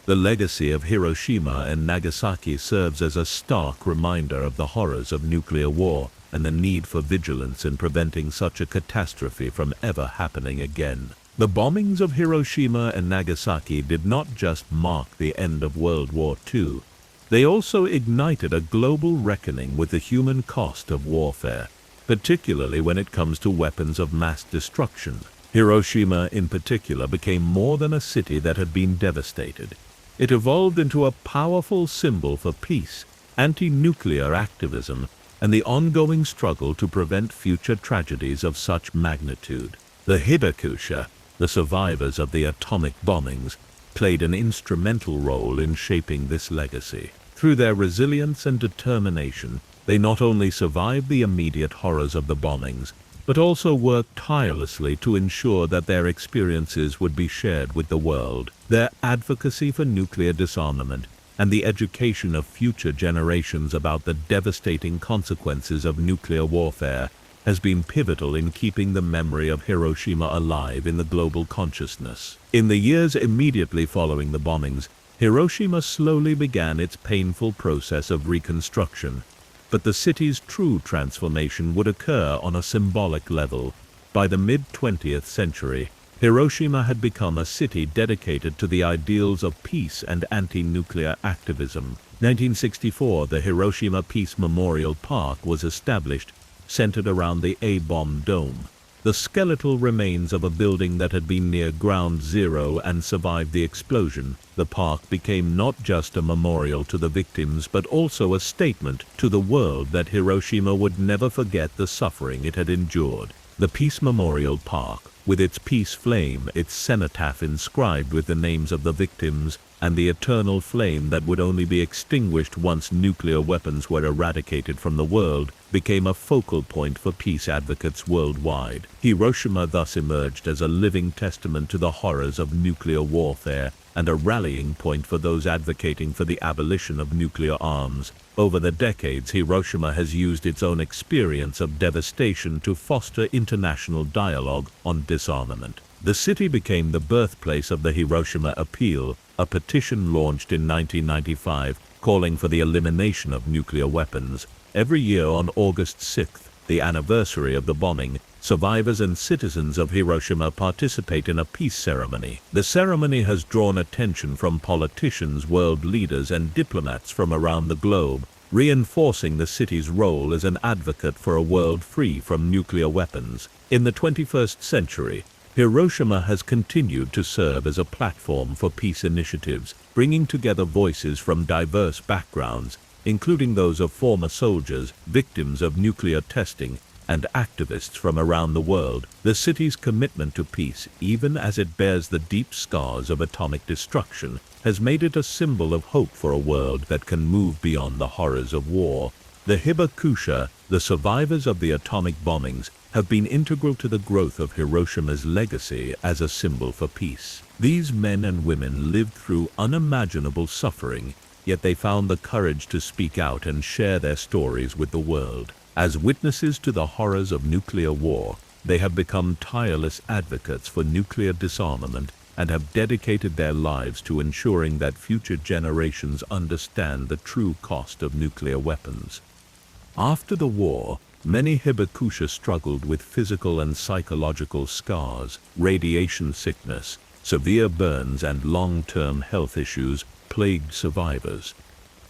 the legacy of Hiroshima and Nagasaki serves as a stark reminder of the horrors of nuclear war and the need for vigilance in preventing such a catastrophe from ever happening again. The bombings of Hiroshima and Nagasaki did not just mark the end of World War II, they also ignited a global reckoning with the human cost of warfare, particularly when it comes to weapons of mass destruction. Hiroshima in particular became more than a city that had been devastated. It evolved into a powerful symbol for peace, anti-nuclear activism, and the ongoing struggle to prevent future tragedies of such magnitude. The hibakusha, the survivors of the atomic bombings, played an instrumental role in shaping this legacy. Through their resilience and determination, they not only survived the immediate horrors of the bombings, but also worked tirelessly to ensure that their experiences would be shared with the world. Their advocacy for nuclear disarmament and the education of future generations about the devastating consequences of nuclear warfare has been pivotal in keeping the memory of Hiroshima alive in the global consciousness. In the years immediately following the bombings, Hiroshima slowly began its painful process of reconstruction, but the city's true transformation would occur on a symbolic level. By the mid-20th century, Hiroshima had become a city dedicated to the ideals of peace and anti-nuclear activism. 1964, the Hiroshima Peace Memorial Park was established, centered around the A-bomb dome, the skeletal remains of a building that had been near ground zero and survived the explosion. The park became not just a memorial to the victims, but also a statement to the world that Hiroshima would never forget the suffering it had endured. The Peace Memorial Park, with its peace flame, its cenotaph inscribed with the names of the victims, and the eternal flame that would only be extinguished once nuclear weapons were eradicated from the world, became a focal point for peace advocates worldwide. Hiroshima thus emerged as a living testament to the horrors of nuclear warfare and a rallying point for those advocating for the abolition of nuclear arms. Over the decades, Hiroshima has used its own experience of devastation to foster international dialogue on disarmament. The city became the birthplace of the Hiroshima Appeal, a petition launched in 1995 calling for the elimination of nuclear weapons. Every year on August 6th, the anniversary of the bombing, survivors and citizens of Hiroshima participate in a peace ceremony. The ceremony has drawn attention from politicians, world leaders, and diplomats from around the globe, reinforcing the city's role as an advocate for a world free from nuclear weapons. In the 21st century, Hiroshima has continued to serve as a platform for peace initiatives, bringing together voices from diverse backgrounds, including those of former soldiers, victims of nuclear testing, and activists from around the world. The city's commitment to peace, even as it bears the deep scars of atomic destruction, has made it a symbol of hope for a world that can move beyond the horrors of war. The Hibakusha, the survivors of the atomic bombings, have been integral to the growth of Hiroshima's legacy as a symbol for peace. These men and women lived through unimaginable suffering, yet they found the courage to speak out and share their stories with the world. As witnesses to the horrors of nuclear war, they have become tireless advocates for nuclear disarmament and have dedicated their lives to ensuring that future generations understand the true cost of nuclear weapons. After the war, many Hibakusha struggled with physical and psychological scars. Radiation sickness, severe burns, and long-term health issues plagued survivors.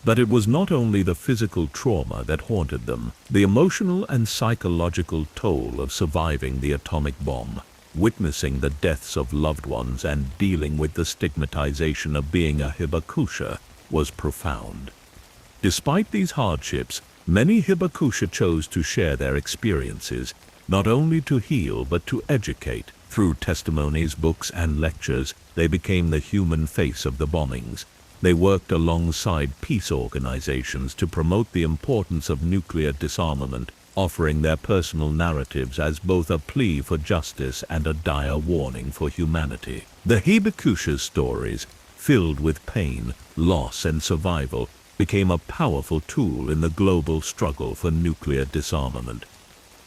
But it was not only the physical trauma that haunted them. The emotional and psychological toll of surviving the atomic bomb, witnessing the deaths of loved ones, and dealing with the stigmatization of being a Hibakusha was profound. Despite these hardships, many Hibakusha chose to share their experiences, not only to heal but to educate. Through testimonies, books, and lectures, they became the human face of the bombings. They worked alongside peace organizations to promote the importance of nuclear disarmament, offering their personal narratives as both a plea for justice and a dire warning for humanity. The Hibakusha's stories, filled with pain, loss, and survival, became a powerful tool in the global struggle for nuclear disarmament.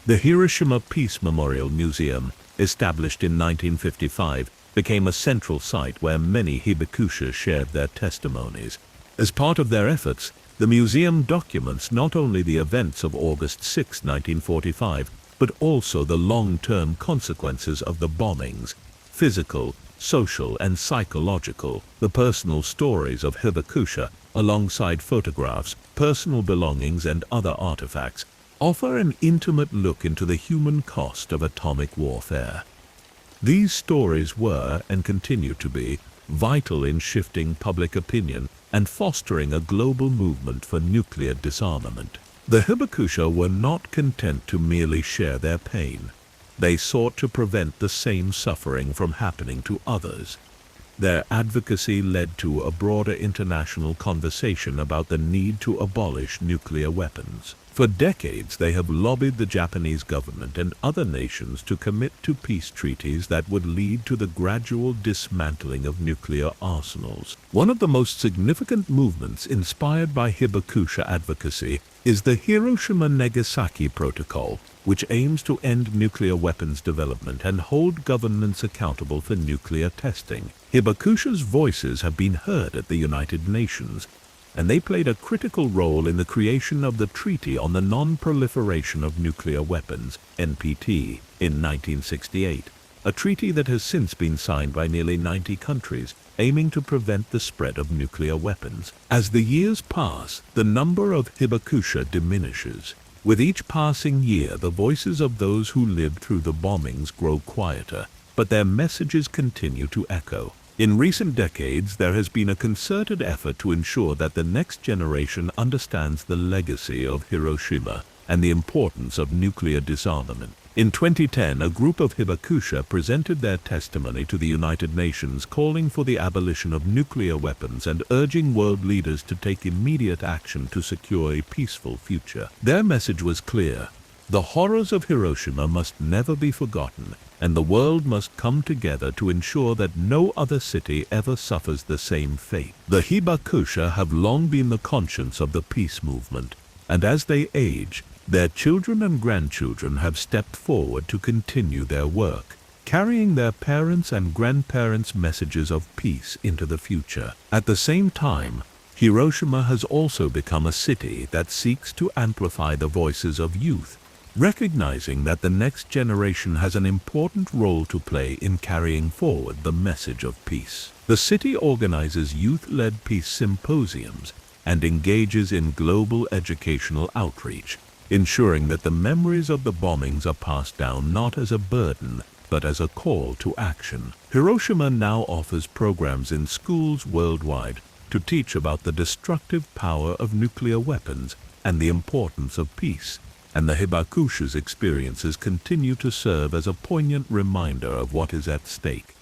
The Hiroshima Peace Memorial Museum, established in 1955, became a central site where many Hibakusha shared their testimonies. As part of their efforts, the museum documents not only the events of August 6, 1945, but also the long-term consequences of the bombings, physical, social, and psychological. The personal stories of Hibakusha, alongside photographs, personal belongings, and other artifacts, offer an intimate look into the human cost of atomic warfare. These stories were, and continue to be, vital in shifting public opinion and fostering a global movement for nuclear disarmament. The Hibakusha were not content to merely share their pain. They sought to prevent the same suffering from happening to others. Their advocacy led to a broader international conversation about the need to abolish nuclear weapons. For decades, they have lobbied the Japanese government and other nations to commit to peace treaties that would lead to the gradual dismantling of nuclear arsenals. One of the most significant movements inspired by Hibakusha advocacy is the Hiroshima-Nagasaki Protocol, which aims to end nuclear weapons development and hold governments accountable for nuclear testing. Hibakusha's voices have been heard at the United Nations, and they played a critical role in the creation of the Treaty on the Non-Proliferation of Nuclear Weapons, NPT, in 1968, a treaty that has since been signed by nearly 90 countries, aiming to prevent the spread of nuclear weapons. As the years pass, the number of Hibakusha diminishes. With each passing year, the voices of those who lived through the bombings grow quieter, but their messages continue to echo. In recent decades, there has been a concerted effort to ensure that the next generation understands the legacy of Hiroshima and the importance of nuclear disarmament. In 2010, a group of Hibakusha presented their testimony to the United Nations, calling for the abolition of nuclear weapons and urging world leaders to take immediate action to secure a peaceful future. Their message was clear: The horrors of Hiroshima must never be forgotten, and the world must come together to ensure that no other city ever suffers the same fate. The Hibakusha have long been the conscience of the peace movement, and as they age, their children and grandchildren have stepped forward to continue their work, carrying their parents' and grandparents' messages of peace into the future. At the same time, Hiroshima has also become a city that seeks to amplify the voices of youth, recognizing that the next generation has an important role to play in carrying forward the message of peace. The city organizes youth-led peace symposiums and engages in global educational outreach, ensuring that the memories of the bombings are passed down not as a burden, but as a call to action. Hiroshima now offers programs in schools worldwide to teach about the destructive power of nuclear weapons and the importance of peace, and the Hibakusha's experiences continue to serve as a poignant reminder of what is at stake.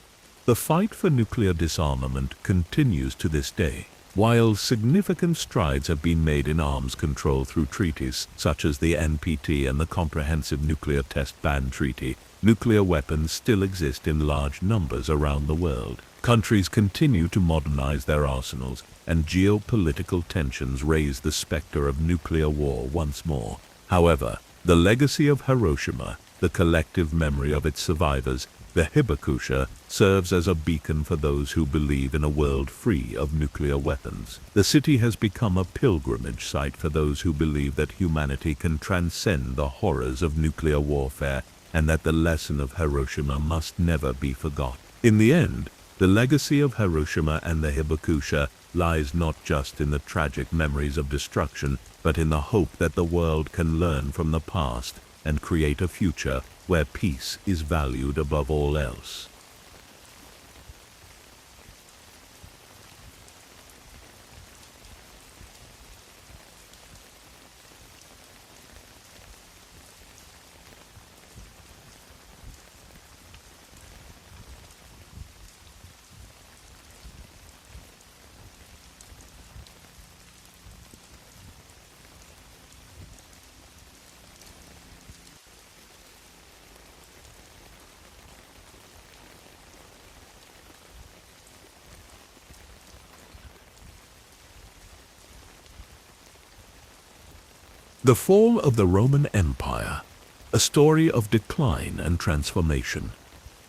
The fight for nuclear disarmament continues to this day. While significant strides have been made in arms control through treaties such as the NPT and the Comprehensive Nuclear Test Ban Treaty, nuclear weapons still exist in large numbers around the world. Countries continue to modernize their arsenals, and geopolitical tensions raise the specter of nuclear war once more. However, the legacy of Hiroshima, the collective memory of its survivors, the Hibakusha, serves as a beacon for those who believe in a world free of nuclear weapons. The city has become a pilgrimage site for those who believe that humanity can transcend the horrors of nuclear warfare and that the lesson of Hiroshima must never be forgotten. In the end, the legacy of Hiroshima and the Hibakusha lies not just in the tragic memories of destruction, but in the hope that the world can learn from the past and create a future where peace is valued above all else. The fall of the Roman Empire, a story of decline and transformation.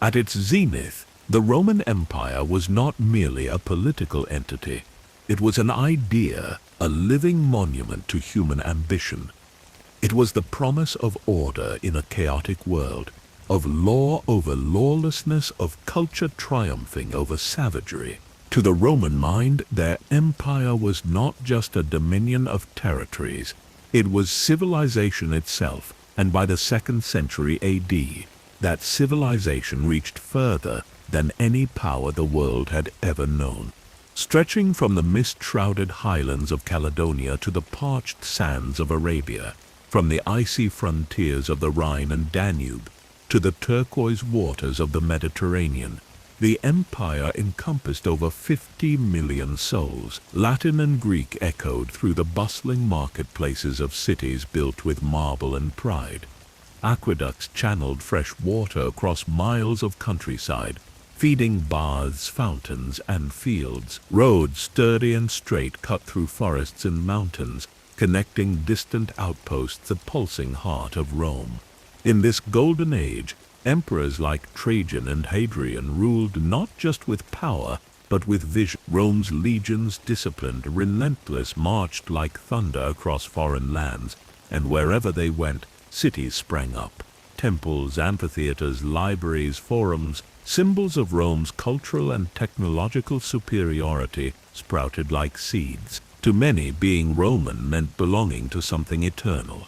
At its zenith, the Roman Empire was not merely a political entity. It was an idea, a living monument to human ambition. It was the promise of order in a chaotic world, of law over lawlessness, of culture triumphing over savagery. To the Roman mind, their empire was not just a dominion of territories. It was civilization itself, and by the 2nd century AD, that civilization reached further than any power the world had ever known. Stretching from the mist-shrouded highlands of Caledonia to the parched sands of Arabia, from the icy frontiers of the Rhine and Danube to the turquoise waters of the Mediterranean, the empire encompassed over 50 million souls. Latin and Greek echoed through the bustling marketplaces of cities built with marble and pride. Aqueducts channeled fresh water across miles of countryside, feeding baths, fountains, and fields. Roads sturdy and straight cut through forests and mountains, connecting distant outposts, the pulsing heart of Rome. In this golden age, emperors like Trajan and Hadrian ruled not just with power, but with vision. Rome's legions, disciplined, relentless, marched like thunder across foreign lands, and wherever they went, cities sprang up. Temples, amphitheaters, libraries, forums, symbols of Rome's cultural and technological superiority sprouted like seeds. To many, being Roman meant belonging to something eternal.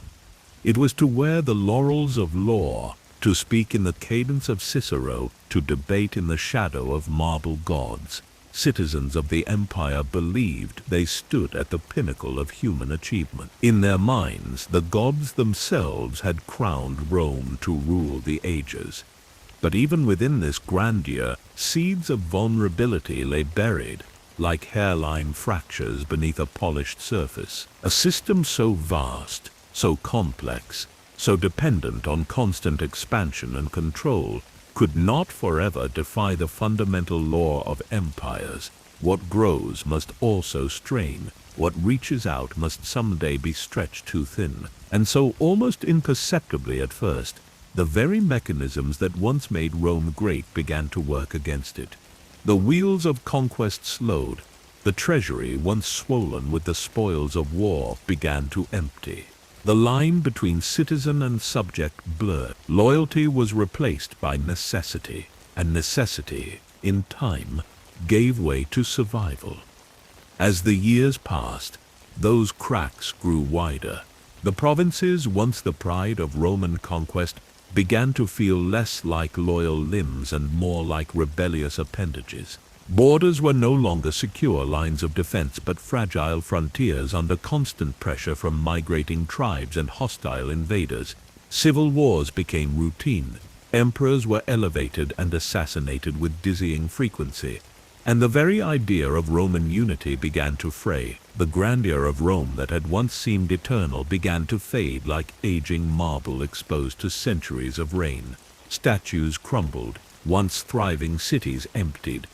It was to wear the laurels of law, to speak in the cadence of Cicero, to debate in the shadow of marble gods. Citizens of the empire believed they stood at the pinnacle of human achievement. In their minds, the gods themselves had crowned Rome to rule the ages. But even within this grandeur, seeds of vulnerability lay buried, like hairline fractures beneath a polished surface. A system so vast, so complex, so dependent on constant expansion and control, could not forever defy the fundamental law of empires. What grows must also strain. What reaches out must someday be stretched too thin. And so, almost imperceptibly at first, the very mechanisms that once made Rome great began to work against it. The wheels of conquest slowed. The treasury, once swollen with the spoils of war, began to empty. The line between citizen and subject blurred. Loyalty was replaced by necessity, and necessity, in time, gave way to survival. As the years passed, those cracks grew wider. The provinces, once the pride of Roman conquest, began to feel less like loyal limbs and more like rebellious appendages. Borders were no longer secure lines of defense but fragile frontiers under constant pressure from migrating tribes and hostile invaders. Civil wars became routine. Emperors were elevated and assassinated with dizzying frequency. And the very idea of Roman unity began to fray. The grandeur of Rome that had once seemed eternal began to fade like aging marble exposed to centuries of rain. Statues crumbled, once thriving cities emptied,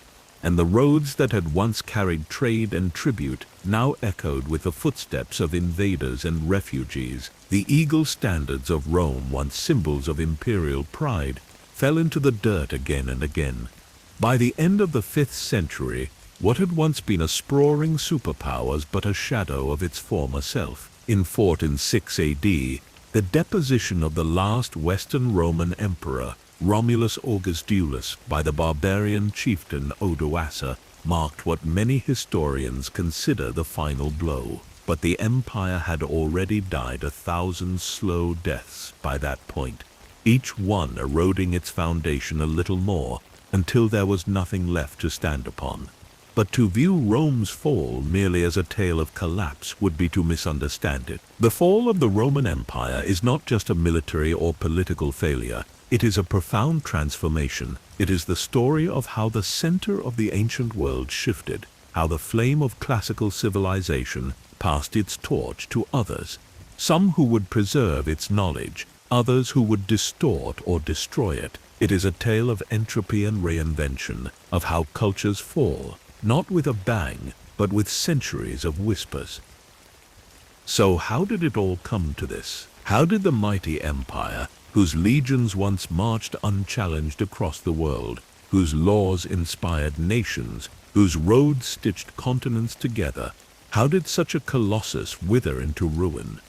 and the roads that had once carried trade and tribute now echoed with the footsteps of invaders and refugees. The eagle standards of Rome, once symbols of imperial pride, fell into the dirt again and again. By the end of the 5th century, what had once been a sprawling superpower was but a shadow of its former self. In 6 AD, the deposition of the last Western Roman emperor, Romulus Augustulus, by the barbarian chieftain Odoacer, marked what many historians consider the final blow. But the empire had already died 1,000 slow deaths by that point, each one eroding its foundation a little more, until there was nothing left to stand upon. But to view Rome's fall merely as a tale of collapse would be to misunderstand it. The fall of the Roman Empire is not just a military or political failure. It is a profound transformation. It is the story of how the center of the ancient world shifted, how the flame of classical civilization passed its torch to others, some who would preserve its knowledge, others who would distort or destroy it. It is a tale of entropy and reinvention, of how cultures fall, not with a bang, but with centuries of whispers. So how did it all come to this? How did the mighty empire, whose legions once marched unchallenged across the world, whose laws inspired nations, whose roads stitched continents together, how did such a colossus wither into ruin?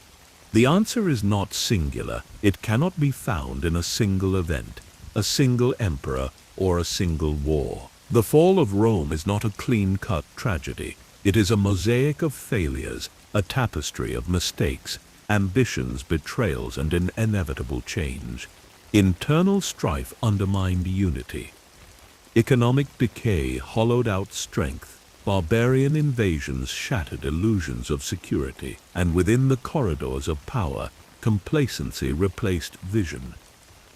The answer is not singular. It cannot be found in a single event, a single emperor, or a single war. The fall of Rome is not a clean-cut tragedy. It is a mosaic of failures, a tapestry of mistakes, ambitions, betrayals, and an inevitable change. Internal strife undermined unity. Economic decay hollowed out strength. Barbarian invasions shattered illusions of security. And within the corridors of power, complacency replaced vision.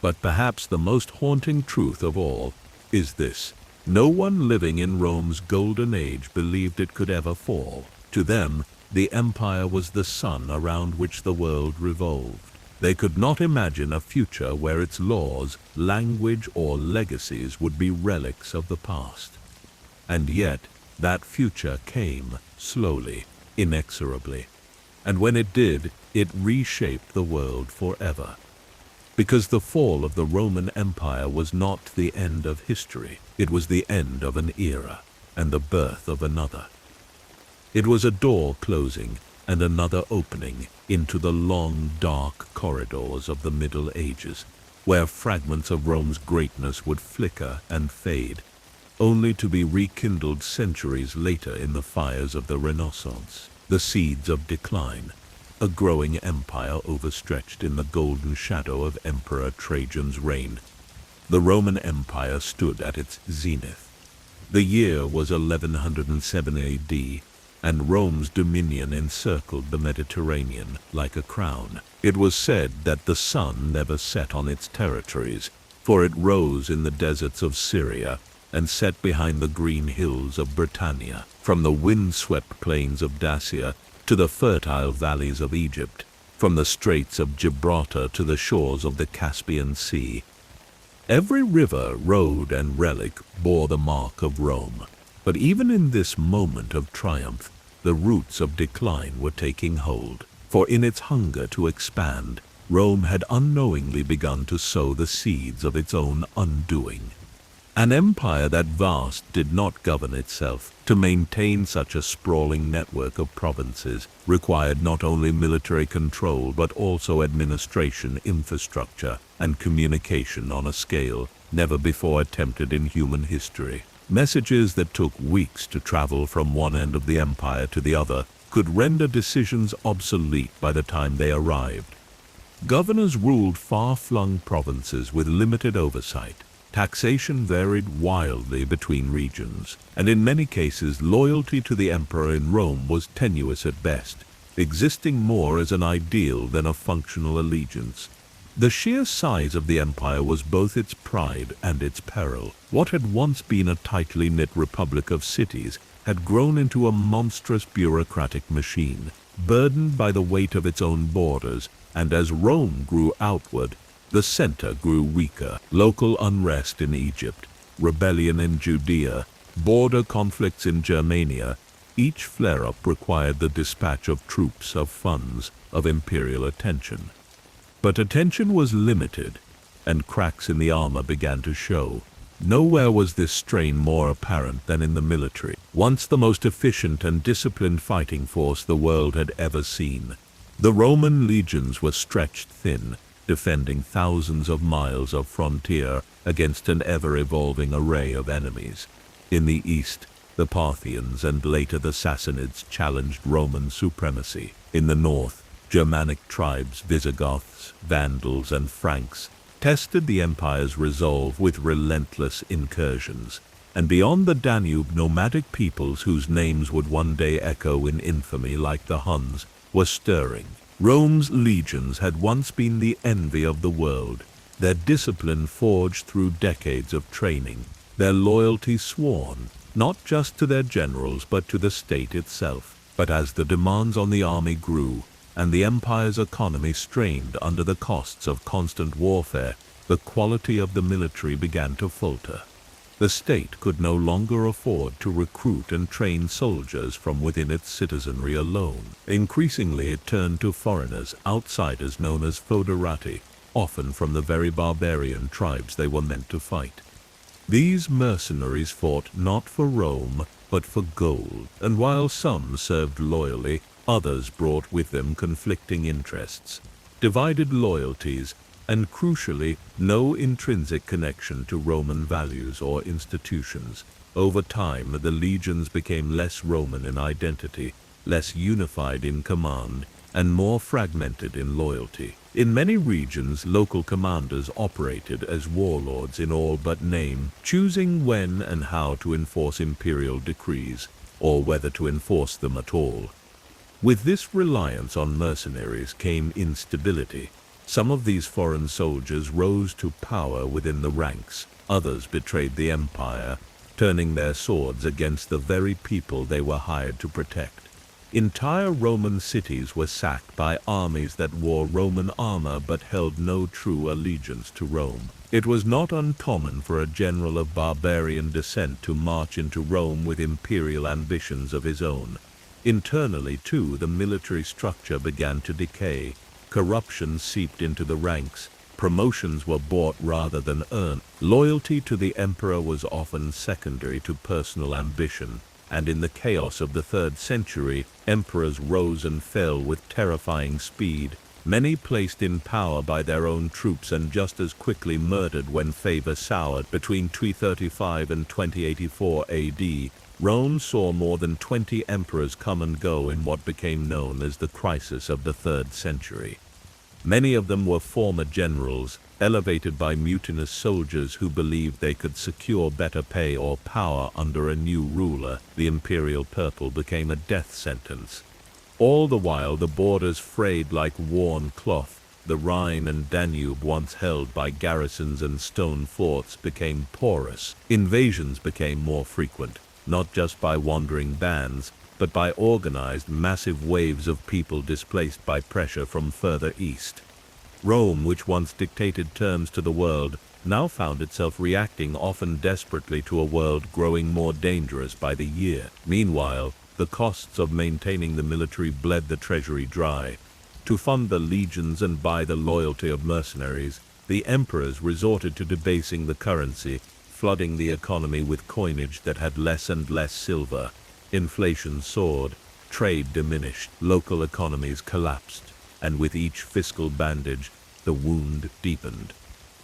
But perhaps the most haunting truth of all is this: no one living in Rome's golden age believed it could ever fall. To them, the empire was the sun around which the world revolved. They could not imagine a future where its laws, language, or legacies would be relics of the past. And yet, that future came, slowly, inexorably. And when it did, it reshaped the world forever. Because the fall of the Roman Empire was not the end of history. It was the end of an era, and the birth of another. It was a door closing and another opening into the long, dark corridors of the Middle Ages, where fragments of Rome's greatness would flicker and fade, only to be rekindled centuries later in the fires of the Renaissance. The seeds of decline. A growing empire overstretched in the golden shadow of Emperor Trajan's reign. The Roman Empire stood at its zenith. The year was 1107 AD, and Rome's dominion encircled the Mediterranean like a crown. It was said that the sun never set on its territories, for it rose in the deserts of Syria and set behind the green hills of Britannia. From the wind-swept plains of Dacia to the fertile valleys of Egypt, from the Straits of Gibraltar to the shores of the Caspian Sea. Every river, road, and relic bore the mark of Rome. But even in this moment of triumph, the roots of decline were taking hold. For in its hunger to expand, Rome had unknowingly begun to sow the seeds of its own undoing. An empire that vast did not govern itself. To maintain such a sprawling network of provinces required not only military control but also administration, infrastructure, and communication on a scale never before attempted in human history. Messages that took weeks to travel from one end of the empire to the other could render decisions obsolete by the time they arrived. Governors ruled far-flung provinces with limited oversight. Taxation varied wildly between regions, and in many cases loyalty to the emperor in Rome was tenuous at best, existing more as an ideal than a functional allegiance. The sheer size of the empire was both its pride and its peril. What had once been a tightly knit republic of cities had grown into a monstrous bureaucratic machine, burdened by the weight of its own borders, and as Rome grew outward, the center grew weaker. Local unrest in Egypt, rebellion in Judea, border conflicts in Germania, each flare-up required the dispatch of troops, of funds, of imperial attention. But attention was limited, and cracks in the armor began to show. Nowhere was this strain more apparent than in the military, once the most efficient and disciplined fighting force the world had ever seen. The Roman legions were stretched thin, defending thousands of miles of frontier against an ever-evolving array of enemies. In the east, the Parthians and later the Sassanids challenged Roman supremacy. In the north, Germanic tribes, Visigoths, Vandals, and Franks, tested the empire's resolve with relentless incursions. And beyond the Danube, nomadic peoples whose names would one day echo in infamy like the Huns were stirring. Rome's legions had once been the envy of the world, their discipline forged through decades of training, their loyalty sworn, not just to their generals but to the state itself. But as the demands on the army grew, and the empire's economy strained under the costs of constant warfare, the quality of the military began to falter. The state could no longer afford to recruit and train soldiers from within its citizenry alone. Increasingly it turned to foreigners, outsiders known as foederati, often from the very barbarian tribes they were meant to fight. These mercenaries fought not for Rome, but for gold, and while some served loyally, others brought with them conflicting interests, divided loyalties, and crucially, no intrinsic connection to Roman values or institutions. Over time, the legions became less Roman in identity, less unified in command, and more fragmented in loyalty. In many regions, local commanders operated as warlords in all but name, choosing when and how to enforce imperial decrees, or whether to enforce them at all. With this reliance on mercenaries came instability. Some of these foreign soldiers rose to power within the ranks. Others betrayed the empire, turning their swords against the very people they were hired to protect. Entire Roman cities were sacked by armies that wore Roman armor but held no true allegiance to Rome. It was not uncommon for a general of barbarian descent to march into Rome with imperial ambitions of his own. Internally, too, the military structure began to decay. Corruption seeped into the ranks. Promotions were bought rather than earned. Loyalty to the emperor was often secondary to personal ambition, and in the chaos of the 3rd century, emperors rose and fell with terrifying speed, many placed in power by their own troops and just as quickly murdered when favor soured. Between 335 and 2084 AD, Rome saw more than 20 emperors come and go in what became known as the crisis of the 3rd century. Many of them were former generals, elevated by mutinous soldiers who believed they could secure better pay or power under a new ruler. The imperial purple became a death sentence. All the while the borders frayed like worn cloth. The Rhine and Danube, once held by garrisons and stone forts, became porous. Invasions became more frequent, not just by wandering bands, but by organized massive waves of people displaced by pressure from further east. Rome, which once dictated terms to the world, now found itself reacting often desperately to a world growing more dangerous by the year. Meanwhile, the costs of maintaining the military bled the treasury dry. To fund the legions and buy the loyalty of mercenaries, the emperors resorted to debasing the currency, flooding the economy with coinage that had less and less silver. Inflation soared, trade diminished, local economies collapsed, and with each fiscal bandage, the wound deepened.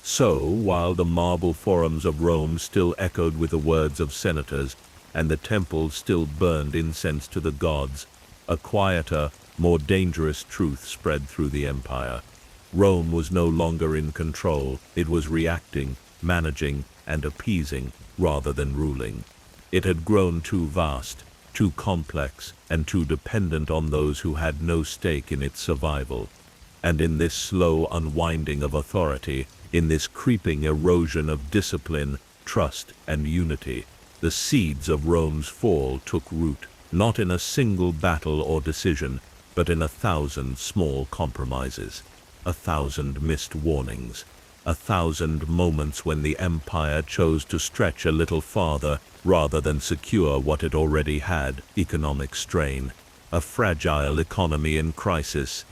So, while the marble forums of Rome still echoed with the words of senators, and the temples still burned incense to the gods, a quieter, more dangerous truth spread through the empire. Rome was no longer in control. It was reacting, managing, and appeasing, rather than ruling. It had grown too vast, too complex, and too dependent on those who had no stake in its survival. And in this slow unwinding of authority, in this creeping erosion of discipline, trust, and unity, the seeds of Rome's fall took root, not in a single battle or decision, but in 1,000 small compromises, 1,000 missed warnings, 1,000 moments when the empire chose to stretch a little farther rather than secure what it already had: economic strain, a fragile economy in crisis.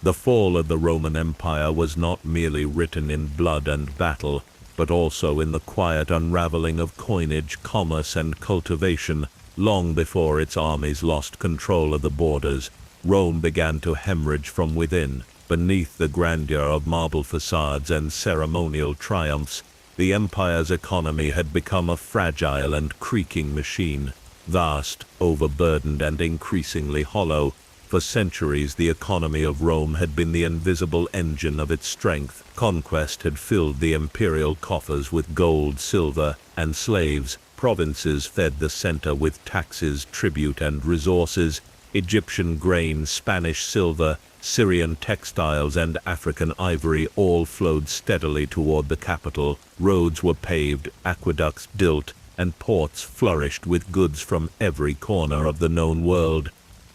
The fall of the Roman Empire was not merely written in blood and battle, but also in the quiet unraveling of coinage, commerce, and cultivation. Long before its armies lost control of the borders, Rome began to hemorrhage from within. Beneath the grandeur of marble facades and ceremonial triumphs, the empire's economy had become a fragile and creaking machine. Vast, overburdened, and increasingly hollow, for centuries the economy of Rome had been the invisible engine of its strength. Conquest had filled the imperial coffers with gold, silver, and slaves. Provinces fed the center with taxes, tribute, and resources. Egyptian grain, Spanish silver, Syrian textiles, and African ivory all flowed steadily toward the capital. Roads were paved, aqueducts built, and ports flourished with goods from every corner of the known world.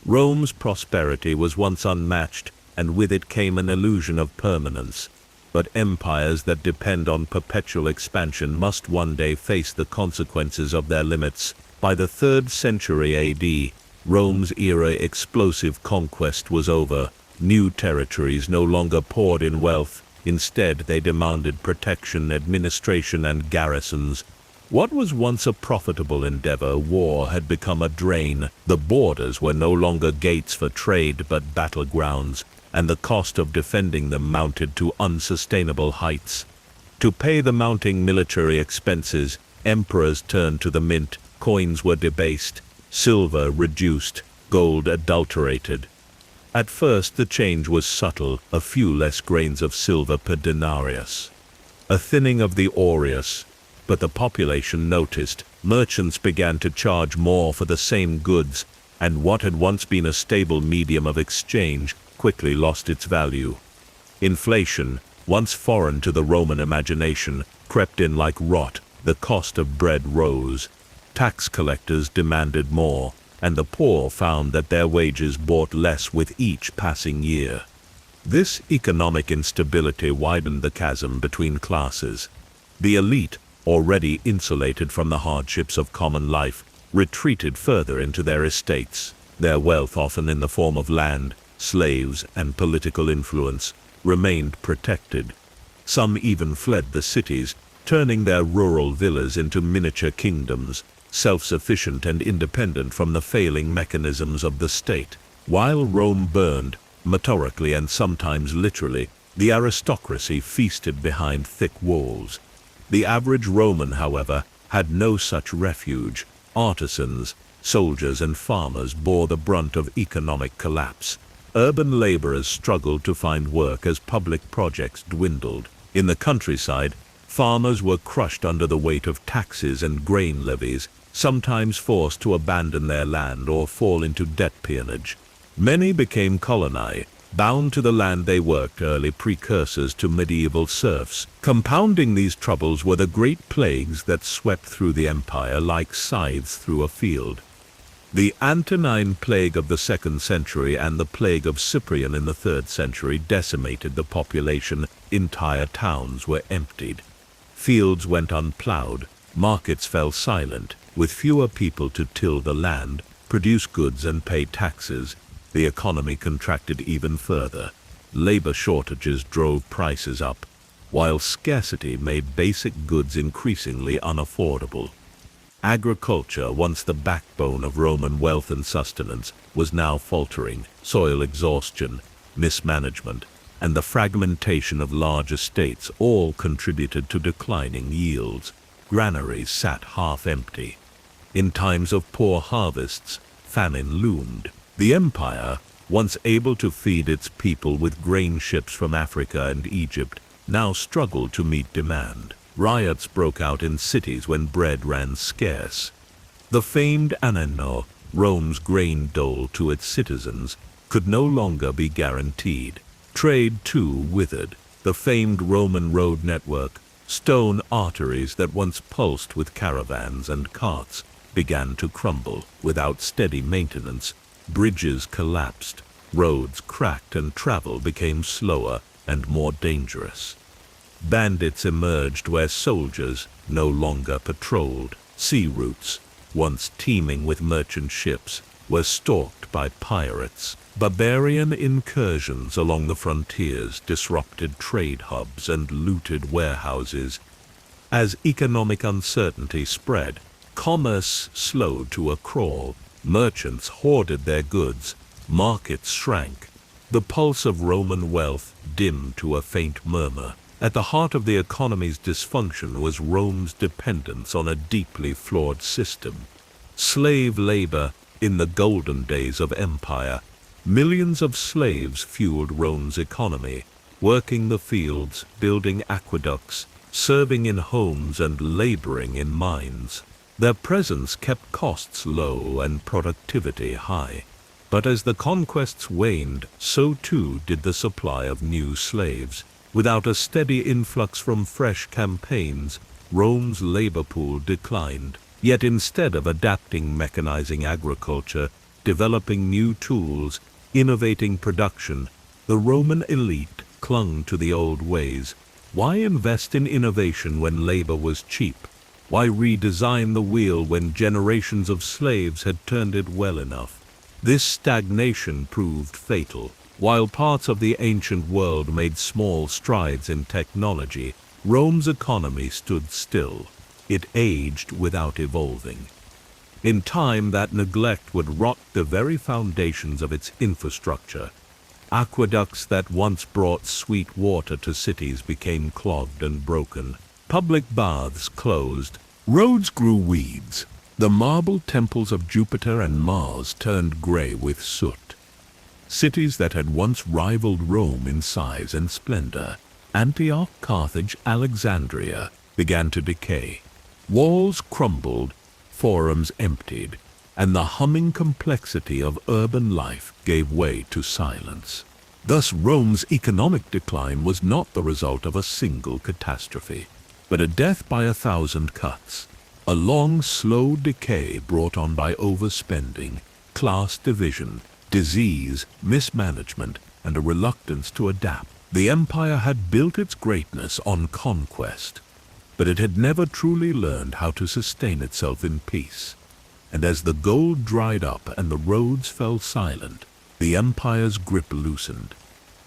Rome's prosperity was once unmatched, and with it came an illusion of permanence. But empires that depend on perpetual expansion must one day face the consequences of their limits. By the 3rd century AD, Rome's era of explosive conquest was over. New territories no longer poured in wealth. Instead, they demanded protection, administration, and garrisons. What was once a profitable endeavor, war had become a drain. The borders were no longer gates for trade but battlegrounds, and the cost of defending them mounted to unsustainable heights. To pay the mounting military expenses, emperors turned to the mint. Coins were debased, silver reduced, gold adulterated. At first the change was subtle, a few less grains of silver per denarius, a thinning of the aureus. But the population noticed. Merchants began to charge more for the same goods, and what had once been a stable medium of exchange quickly lost its value. Inflation, once foreign to the Roman imagination, crept in like rot. The cost of bread rose. Tax collectors demanded more, and the poor found that their wages bought less with each passing year. This economic instability widened the chasm between classes. The elite, already insulated from the hardships of common life, retreated further into their estates. Their wealth, often in the form of land, slaves, and political influence, remained protected. Some even fled the cities, turning their rural villas into miniature kingdoms, self-sufficient and independent from the failing mechanisms of the state. While Rome burned, metaphorically and sometimes literally, the aristocracy feasted behind thick walls. The average Roman, however, had no such refuge. Artisans, soldiers, and farmers bore the brunt of economic collapse. Urban laborers struggled to find work as public projects dwindled. In the countryside, farmers were crushed under the weight of taxes and grain levies, sometimes forced to abandon their land or fall into debt peonage. Many became coloni, bound to the land they worked, early precursors to medieval serfs. Compounding these troubles were the great plagues that swept through the empire like scythes through a field. The Antonine plague of the 2nd century and the plague of Cyprian in the 3rd century decimated the population. Entire towns were emptied. Fields went unplowed, markets fell silent. With fewer people to till the land, produce goods and pay taxes, the economy contracted even further. Labor shortages drove prices up, while scarcity made basic goods increasingly unaffordable. Agriculture, once the backbone of Roman wealth and sustenance, was now faltering. Soil exhaustion, mismanagement, and the fragmentation of large estates all contributed to declining yields. Granaries sat half empty. In times of poor harvests, famine loomed. The empire, once able to feed its people with grain ships from Africa and Egypt, now struggled to meet demand. Riots broke out in cities when bread ran scarce. The famed anno, Rome's grain dole to its citizens, could no longer be guaranteed. Trade, too, withered. The famed Roman road network, stone arteries that once pulsed with caravans and carts, began to crumble. Without steady maintenance, bridges collapsed, roads cracked, and travel became slower and more dangerous. Bandits emerged where soldiers no longer patrolled. Sea routes, once teeming with merchant ships, were stalked by pirates. Barbarian incursions along the frontiers disrupted trade hubs and looted warehouses. As economic uncertainty spread, commerce slowed to a crawl. Merchants hoarded their goods, markets shrank. The pulse of Roman wealth dimmed to a faint murmur. At the heart of the economy's dysfunction was Rome's dependence on a deeply flawed system. Slave labor. In the golden days of empire, millions of slaves fueled Rome's economy, working the fields, building aqueducts, serving in homes, and laboring in mines. Their presence kept costs low and productivity high. But as the conquests waned, so too did the supply of new slaves. Without a steady influx from fresh campaigns, Rome's labor pool declined. Yet instead of adapting, mechanizing agriculture, developing new tools, innovating production, the Roman elite clung to the old ways. Why invest in innovation when labor was cheap? Why redesign the wheel when generations of slaves had turned it well enough? This stagnation proved fatal. While parts of the ancient world made small strides in technology, Rome's economy stood still. It aged without evolving. In time, that neglect would rot the very foundations of its infrastructure. Aqueducts that once brought sweet water to cities became clogged and broken. Public baths closed. Roads grew weeds. The marble temples of Jupiter and Mars turned gray with soot. Cities that had once rivaled Rome in size and splendor, Antioch, Carthage, Alexandria, began to decay. Walls crumbled, forums emptied, and the humming complexity of urban life gave way to silence. Thus Rome's economic decline was not the result of a single catastrophe, but a death by 1,000 cuts, a long, slow decay brought on by overspending, class division, disease, mismanagement, and a reluctance to adapt. The empire had built its greatness on conquest, but it had never truly learned how to sustain itself in peace. And as the gold dried up and the roads fell silent, the empire's grip loosened.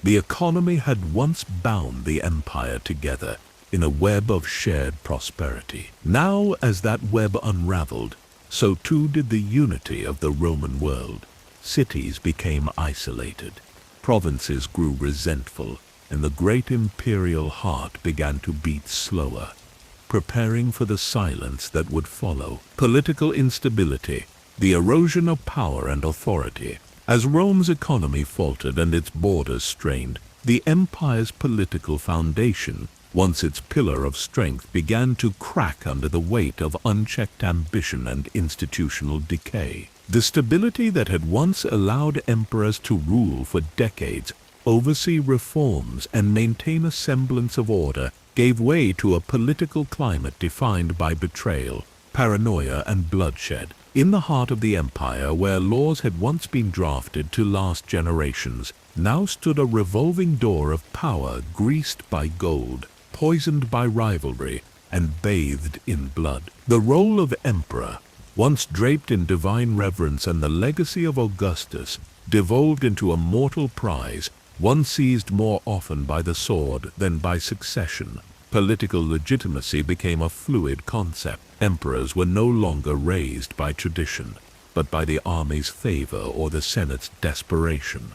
The economy had once bound the empire together in a web of shared prosperity. Now, as that web unraveled, so too did the unity of the Roman world. Cities became isolated, provinces grew resentful, and the great imperial heart began to beat slower, preparing for the silence that would follow. Political instability, the erosion of power and authority. As Rome's economy faltered and its borders strained, the empire's political foundation, once its pillar of strength, began to crack under the weight of unchecked ambition and institutional decay. The stability that had once allowed emperors to rule for decades, oversee reforms, and maintain a semblance of order, gave way to a political climate defined by betrayal, paranoia, and bloodshed. In the heart of the empire, where laws had once been drafted to last generations, now stood a revolving door of power greased by gold, poisoned by rivalry, and bathed in blood. The role of emperor, once draped in divine reverence and the legacy of Augustus, devolved into a mortal prize, one seized more often by the sword than by succession. Political legitimacy became a fluid concept. Emperors were no longer raised by tradition, but by the army's favor or the Senate's desperation.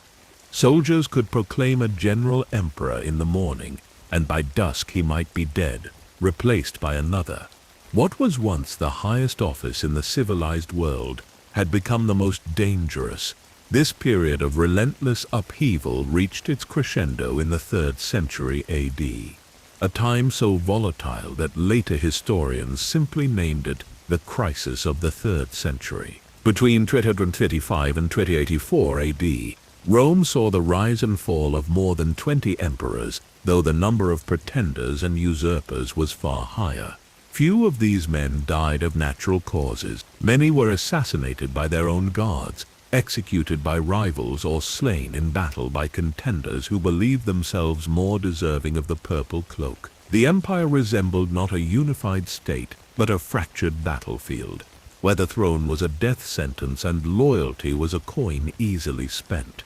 Soldiers could proclaim a general emperor in the morning, and by dusk he might be dead, replaced by another. What was once the highest office in the civilized world had become the most dangerous. This period of relentless upheaval reached its crescendo in the 3rd century AD. A time so volatile that later historians simply named it the crisis of the 3rd century. Between 335 and 384 AD, Rome saw the rise and fall of more than 20 emperors, though the number of pretenders and usurpers was far higher. Few of these men died of natural causes. Many were assassinated by their own guards, executed by rivals, or slain in battle by contenders who believed themselves more deserving of the purple cloak. The empire resembled not a unified state, but a fractured battlefield, where the throne was a death sentence and loyalty was a coin easily spent.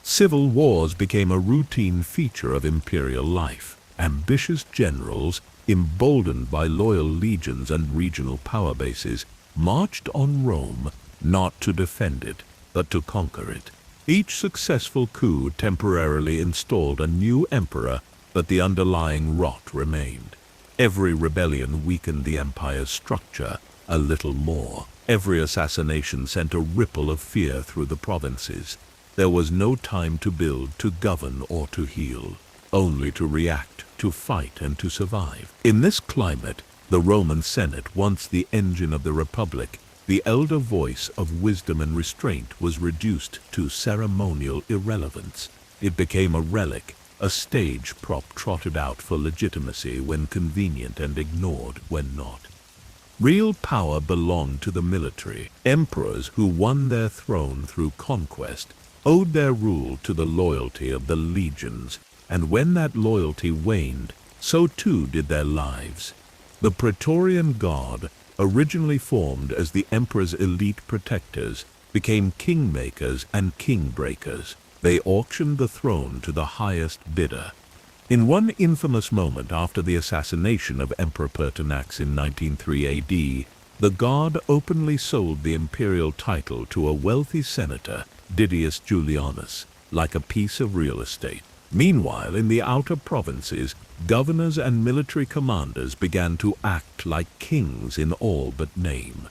Civil wars became a routine feature of imperial life. Ambitious generals, emboldened by loyal legions and regional power bases, marched on Rome not to defend it, but to conquer it. Each successful coup temporarily installed a new emperor, but the underlying rot remained. Every rebellion weakened the empire's structure a little more. Every assassination sent a ripple of fear through the provinces. There was no time to build, to govern, or to heal, only to react, to fight, and to survive. In this climate, the Roman Senate, once the engine of the Republic, the elder voice of wisdom and restraint, was reduced to ceremonial irrelevance. It became a relic, a stage prop trotted out for legitimacy when convenient and ignored when not. Real power belonged to the military. Emperors who won their throne through conquest owed their rule to the loyalty of the legions, and when that loyalty waned, so too did their lives. The Praetorian Guard, originally formed as the emperor's elite protectors, became kingmakers and kingbreakers. They auctioned the throne to the highest bidder. In one infamous moment after the assassination of Emperor Pertinax in 1903 AD, the Guard openly sold the imperial title to a wealthy senator, Didius Julianus, like a piece of real estate. Meanwhile, in the outer provinces, governors and military commanders began to act like kings in all but name.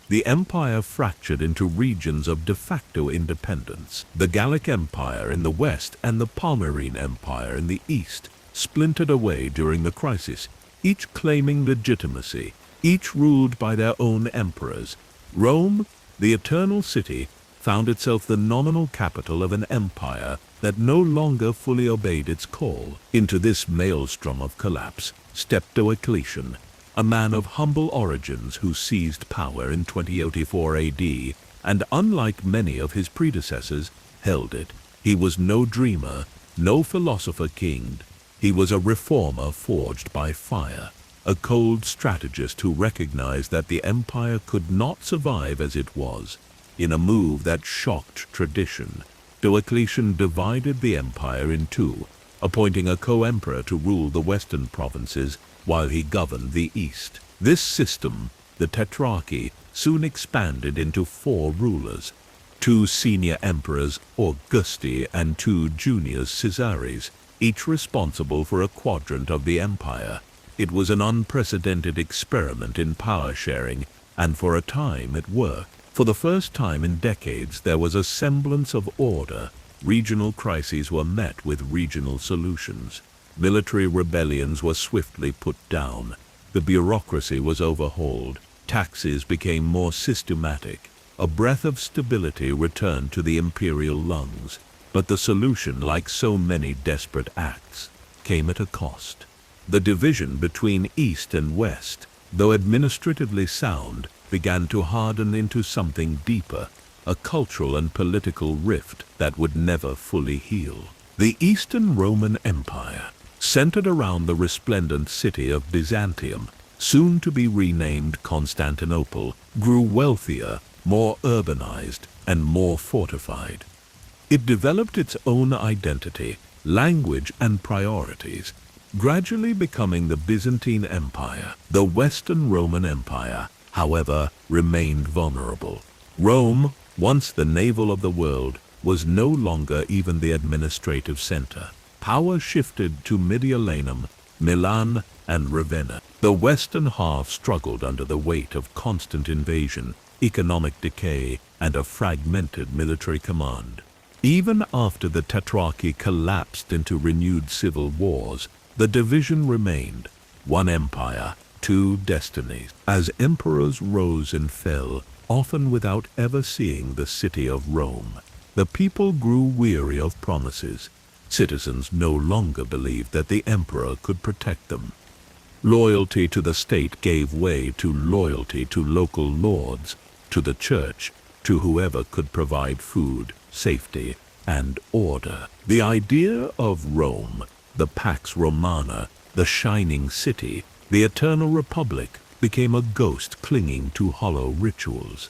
The empire fractured into regions of de facto independence. The Gallic Empire in the west and the Palmyrene Empire in the east splintered away during the crisis, each claiming legitimacy, each ruled by their own emperors. Rome, the eternal city, found itself the nominal capital of an empire that no longer fully obeyed its call. Into this maelstrom of collapse stepped Diocletian, a man of humble origins who seized power in 2084 AD, and unlike many of his predecessors, held it. He was no dreamer, no philosopher king. He was a reformer forged by fire, a cold strategist who recognized that the empire could not survive as it was. In a move that shocked tradition, Diocletian divided the empire in two, appointing a co-emperor to rule the western provinces while he governed the east. This system, the Tetrarchy, soon expanded into 4 rulers, 2 senior emperors, Augusti, and 2 juniors, Caesares, each responsible for a quadrant of the empire. It was an unprecedented experiment in power sharing, and for a time it worked. For the first time in decades, there was a semblance of order. Regional crises were met with regional solutions. Military rebellions were swiftly put down. The bureaucracy was overhauled. Taxes became more systematic. A breath of stability returned to the imperial lungs. But the solution, like so many desperate acts, came at a cost. The division between East and West, though administratively sound, began to harden into something deeper, a cultural and political rift that would never fully heal. The Eastern Roman Empire, centered around the resplendent city of Byzantium, soon to be renamed Constantinople, grew wealthier, more urbanized, and more fortified. It developed its own identity, language, and priorities, gradually becoming the Byzantine Empire. The Western Roman Empire, however, remained vulnerable. Rome, once the navel of the world, was no longer even the administrative center. Power shifted to Mediolanum, Milan, and Ravenna. The western half struggled under the weight of constant invasion, economic decay, and a fragmented military command. Even after the Tetrarchy collapsed into renewed civil wars, the division remained: one empire, two destinies. As emperors rose and fell, often without ever seeing the city of Rome, the people grew weary of promises. Citizens no longer believed that the emperor could protect them. Loyalty to the state gave way to loyalty to local lords, to the church, to whoever could provide food, safety, and order. The idea of Rome, the Pax Romana, the shining city, the eternal republic, became a ghost clinging to hollow rituals.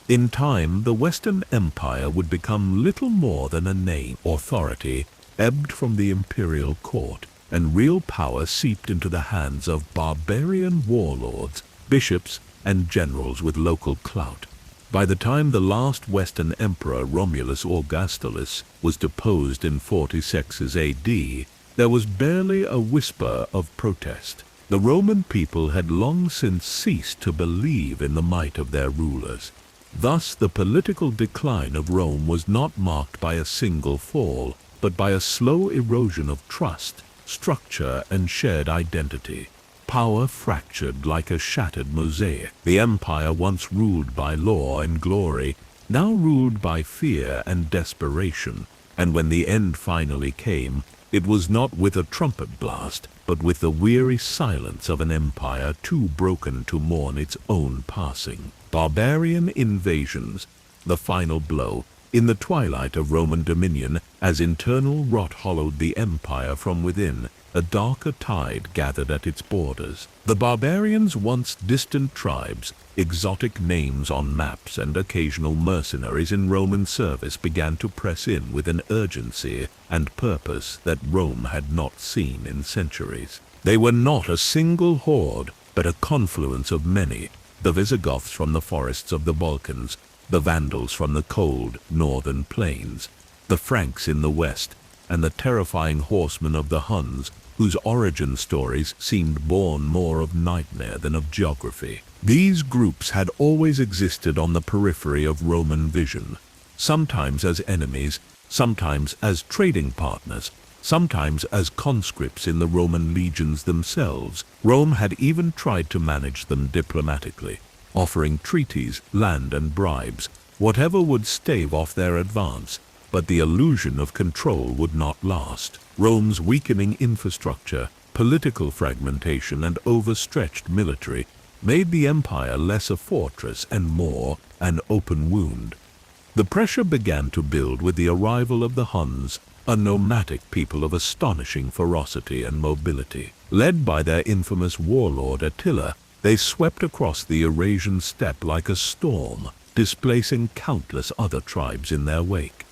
In time, the Western Empire would become little more than a name. Authority ebbed from the imperial court, and real power seeped into the hands of barbarian warlords, bishops, and generals with local clout. By the time the last Western emperor, Romulus Augustulus, was deposed in 46 AD, there was barely a whisper of protest. The Roman people had long since ceased to believe in the might of their rulers. Thus, the political decline of Rome was not marked by a single fall, but by a slow erosion of trust, structure, and shared identity. Power fractured like a shattered mosaic. The empire, once ruled by law and glory, now ruled by fear and desperation. And when the end finally came, it was not with a trumpet blast, but with the weary silence of an empire too broken to mourn its own passing. Barbarian invasions, the final blow, in the twilight of Roman dominion, as internal rot hollowed the empire from within, a darker tide gathered at its borders. The barbarians, once distant tribes, exotic names on maps, and occasional mercenaries in Roman service began to press in with an urgency and purpose that Rome had not seen in centuries. They were not a single horde, but a confluence of many: the Visigoths from the forests of the Balkans, the Vandals from the cold northern plains, the Franks in the west, and the terrifying horsemen of the Huns, whose origin stories seemed born more of nightmare than of geography. These groups had always existed on the periphery of Roman vision, sometimes as enemies, sometimes as trading partners, sometimes as conscripts in the Roman legions themselves. Rome had even tried to manage them diplomatically, offering treaties, land, and bribes, whatever would stave off their advance. But the illusion of control would not last. Rome's weakening infrastructure, political fragmentation, and overstretched military made the empire less a fortress and more an open wound. The pressure began to build with the arrival of the Huns, a nomadic people of astonishing ferocity and mobility. Led by their infamous warlord Attila, they swept across the Eurasian steppe like a storm, displacing countless other tribes in their wake.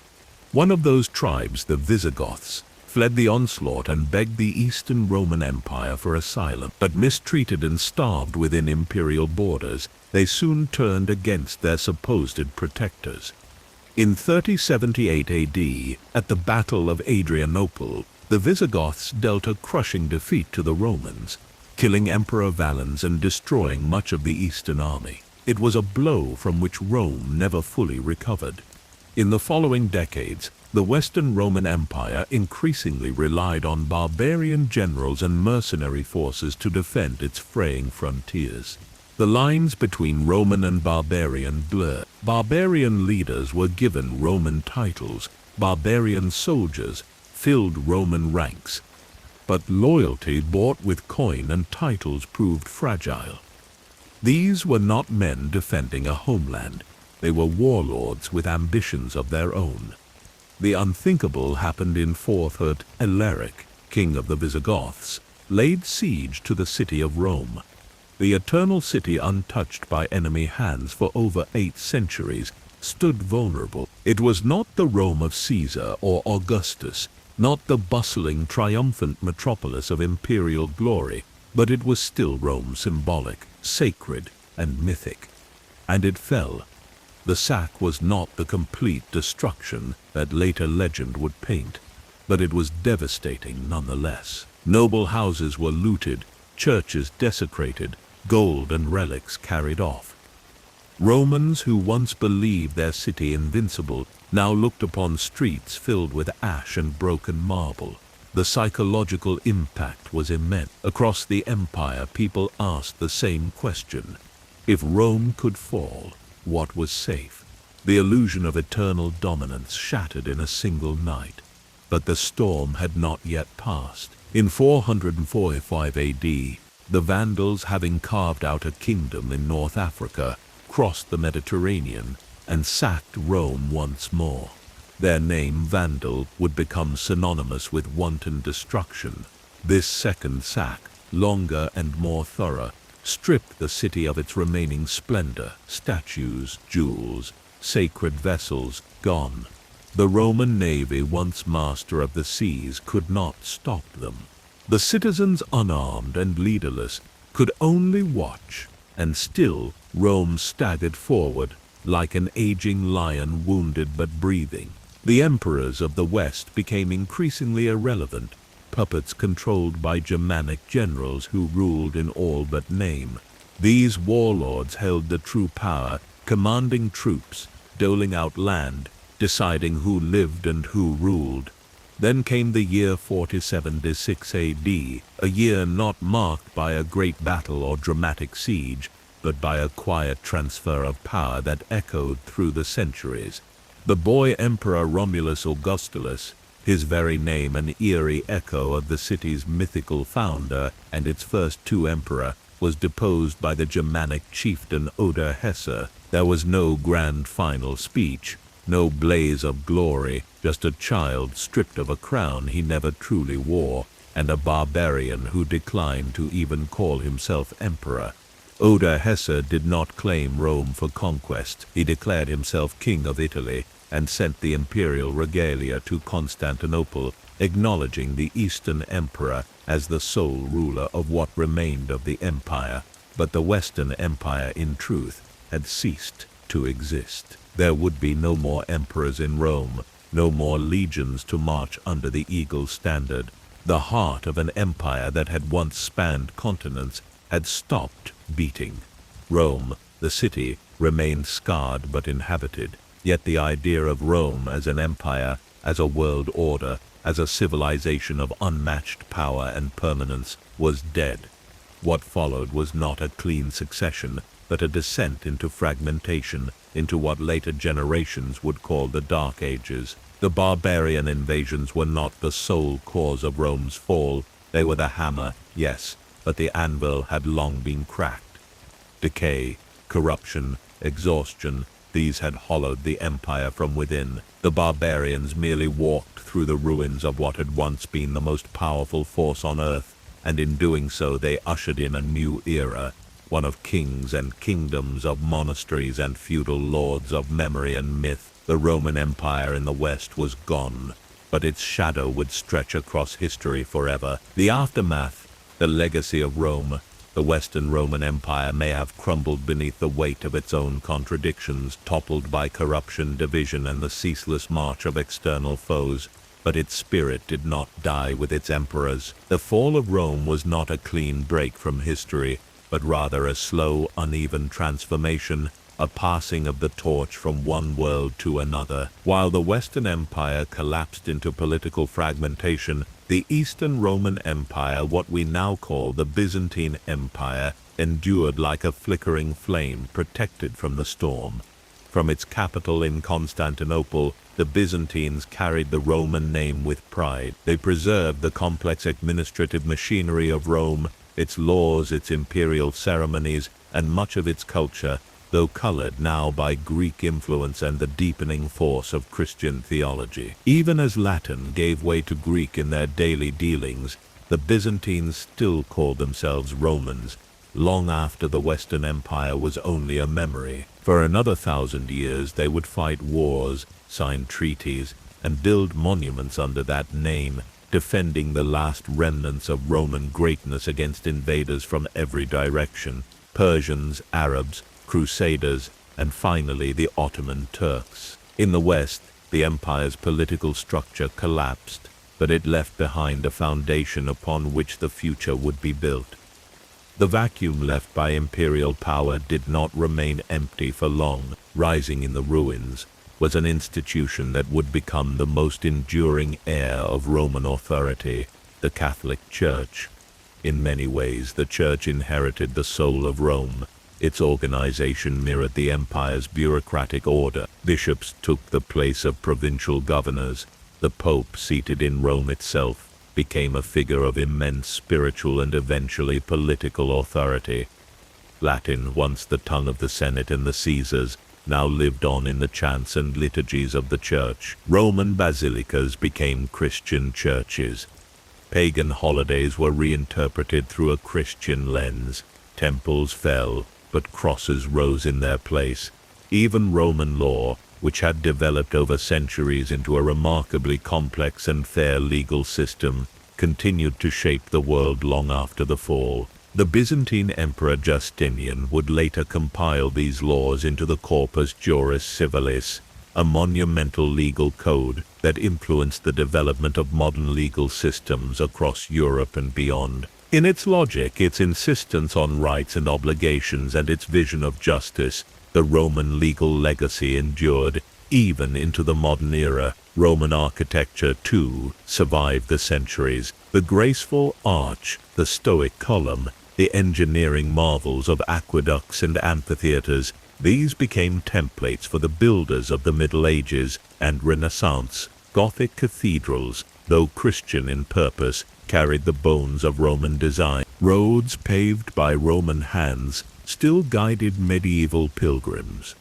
One of those tribes, the Visigoths, fled the onslaught and begged the Eastern Roman Empire for asylum. But mistreated and starved within imperial borders, they soon turned against their supposed protectors. In 3078 AD, at the Battle of Adrianople, the Visigoths dealt a crushing defeat to the Romans, killing Emperor Valens and destroying much of the Eastern army. It was a blow from which Rome never fully recovered. In the following decades, the Western Roman Empire increasingly relied on barbarian generals and mercenary forces to defend its fraying frontiers. The lines between Roman and barbarian blurred. Barbarian leaders were given Roman titles, barbarian soldiers filled Roman ranks, but loyalty bought with coin and titles proved fragile. These were not men defending a homeland. They were warlords with ambitions of their own. The unthinkable happened in 4th Alaric, king of the Visigoths, laid siege to the city of Rome. The eternal city, untouched by enemy hands for over 8 centuries, stood vulnerable. It was not the Rome of Caesar or Augustus, not the bustling, triumphant metropolis of imperial glory, but it was still Rome, symbolic, sacred, and mythic. And it fell. The sack was not the complete destruction that later legend would paint, but it was devastating nonetheless. Noble houses were looted, churches desecrated, gold and relics carried off. Romans who once believed their city invincible now looked upon streets filled with ash and broken marble. The psychological impact was immense. Across the empire, people asked the same question. If Rome could fall, what was safe? The illusion of eternal dominance shattered in a single night. But the storm had not yet passed. In 445 AD, the Vandals, having carved out a kingdom in North Africa, crossed the Mediterranean and sacked Rome once more. Their name, Vandal, would become synonymous with wanton destruction. This second sack, longer and more thorough, stripped the city of its remaining splendor. Statues, jewels, sacred vessels gone. The Roman navy, once master of the seas, could not stop them. The citizens, unarmed and leaderless, could only watch, and still Rome staggered forward like an aging lion, wounded but breathing. The emperors of the West became increasingly irrelevant, puppets controlled by Germanic generals who ruled in all but name. These warlords held the true power, commanding troops, doling out land, deciding who lived and who ruled. Then came the year 47-6 AD, a year not marked by a great battle or dramatic siege, but by a quiet transfer of power that echoed through the centuries. The boy Emperor Romulus Augustulus, his very name an eerie echo of the city's mythical founder and its first 2 emperor, was deposed by the Germanic chieftain Oda Hesse. There was no grand final speech, no blaze of glory, just a child stripped of a crown he never truly wore, and a barbarian who declined to even call himself emperor. Oda Hesse did not claim Rome for conquest. He declared himself king of Italy and sent the imperial regalia to Constantinople, acknowledging the Eastern emperor as the sole ruler of what remained of the empire. But the Western empire, in truth, had ceased to exist. There would be no more emperors in Rome, no more legions to march under the eagle standard. The heart of an empire that had once spanned continents had stopped beating. Rome, the city, remained scarred but inhabited, yet the idea of Rome as an empire, as a world order, as a civilization of unmatched power and permanence, was dead. What followed was not a clean succession, but a descent into fragmentation, into what later generations would call the Dark Ages. The barbarian invasions were not the sole cause of Rome's fall. They were the hammer, yes, but the anvil had long been cracked. Decay, corruption, exhaustion, these had hollowed the empire from within. The barbarians merely walked through the ruins of what had once been the most powerful force on earth, and in doing so they ushered in a new era, one of kings and kingdoms, of monasteries and feudal lords, of memory and myth. The Roman Empire in the West was gone, but its shadow would stretch across history forever. The aftermath, the legacy of Rome. The Western Roman Empire may have crumbled beneath the weight of its own contradictions, toppled by corruption, division, and the ceaseless march of external foes, but its spirit did not die with its emperors. The fall of Rome was not a clean break from history, but rather a slow, uneven transformation, a passing of the torch from one world to another. While the Western Empire collapsed into political fragmentation, the Eastern Roman Empire, what we now call the Byzantine Empire, endured like a flickering flame protected from the storm. From its capital in Constantinople, the Byzantines carried the Roman name with pride. They preserved the complex administrative machinery of Rome, its laws, its imperial ceremonies, and much of its culture, though colored now by Greek influence and the deepening force of Christian theology. Even as Latin gave way to Greek in their daily dealings, the Byzantines still called themselves Romans, long after the Western Empire was only a memory. For another 1,000 years they would fight wars, sign treaties, and build monuments under that name, defending the last remnants of Roman greatness against invaders from every direction: Persians, Arabs, Crusaders, and finally the Ottoman Turks. In the West, the empire's political structure collapsed, but it left behind a foundation upon which the future would be built. The vacuum left by imperial power did not remain empty for long. Rising in the ruins was an institution that would become the most enduring heir of Roman authority, the Catholic Church. In many ways, the Church inherited the soul of Rome. Its organization mirrored the empire's bureaucratic order. Bishops took the place of provincial governors. The Pope, seated in Rome itself, became a figure of immense spiritual and eventually political authority. Latin, once the tongue of the Senate and the Caesars, now lived on in the chants and liturgies of the Church. Roman basilicas became Christian churches. Pagan holidays were reinterpreted through a Christian lens. Temples fell, but crosses rose in their place. Even Roman law, which had developed over centuries into a remarkably complex and fair legal system, continued to shape the world long after the fall. The Byzantine Emperor Justinian would later compile these laws into the Corpus Juris Civilis, a monumental legal code that influenced the development of modern legal systems across Europe and beyond. In its logic, its insistence on rights and obligations, and its vision of justice, the Roman legal legacy endured even into the modern era. Roman architecture, too, survived the centuries. The graceful arch, the Stoic column, the engineering marvels of aqueducts and amphitheaters, these became templates for the builders of the Middle Ages and Renaissance. Gothic cathedrals, though Christian in purpose, carried the bones of Roman design. Roads paved by Roman hands still guided medieval pilgrims.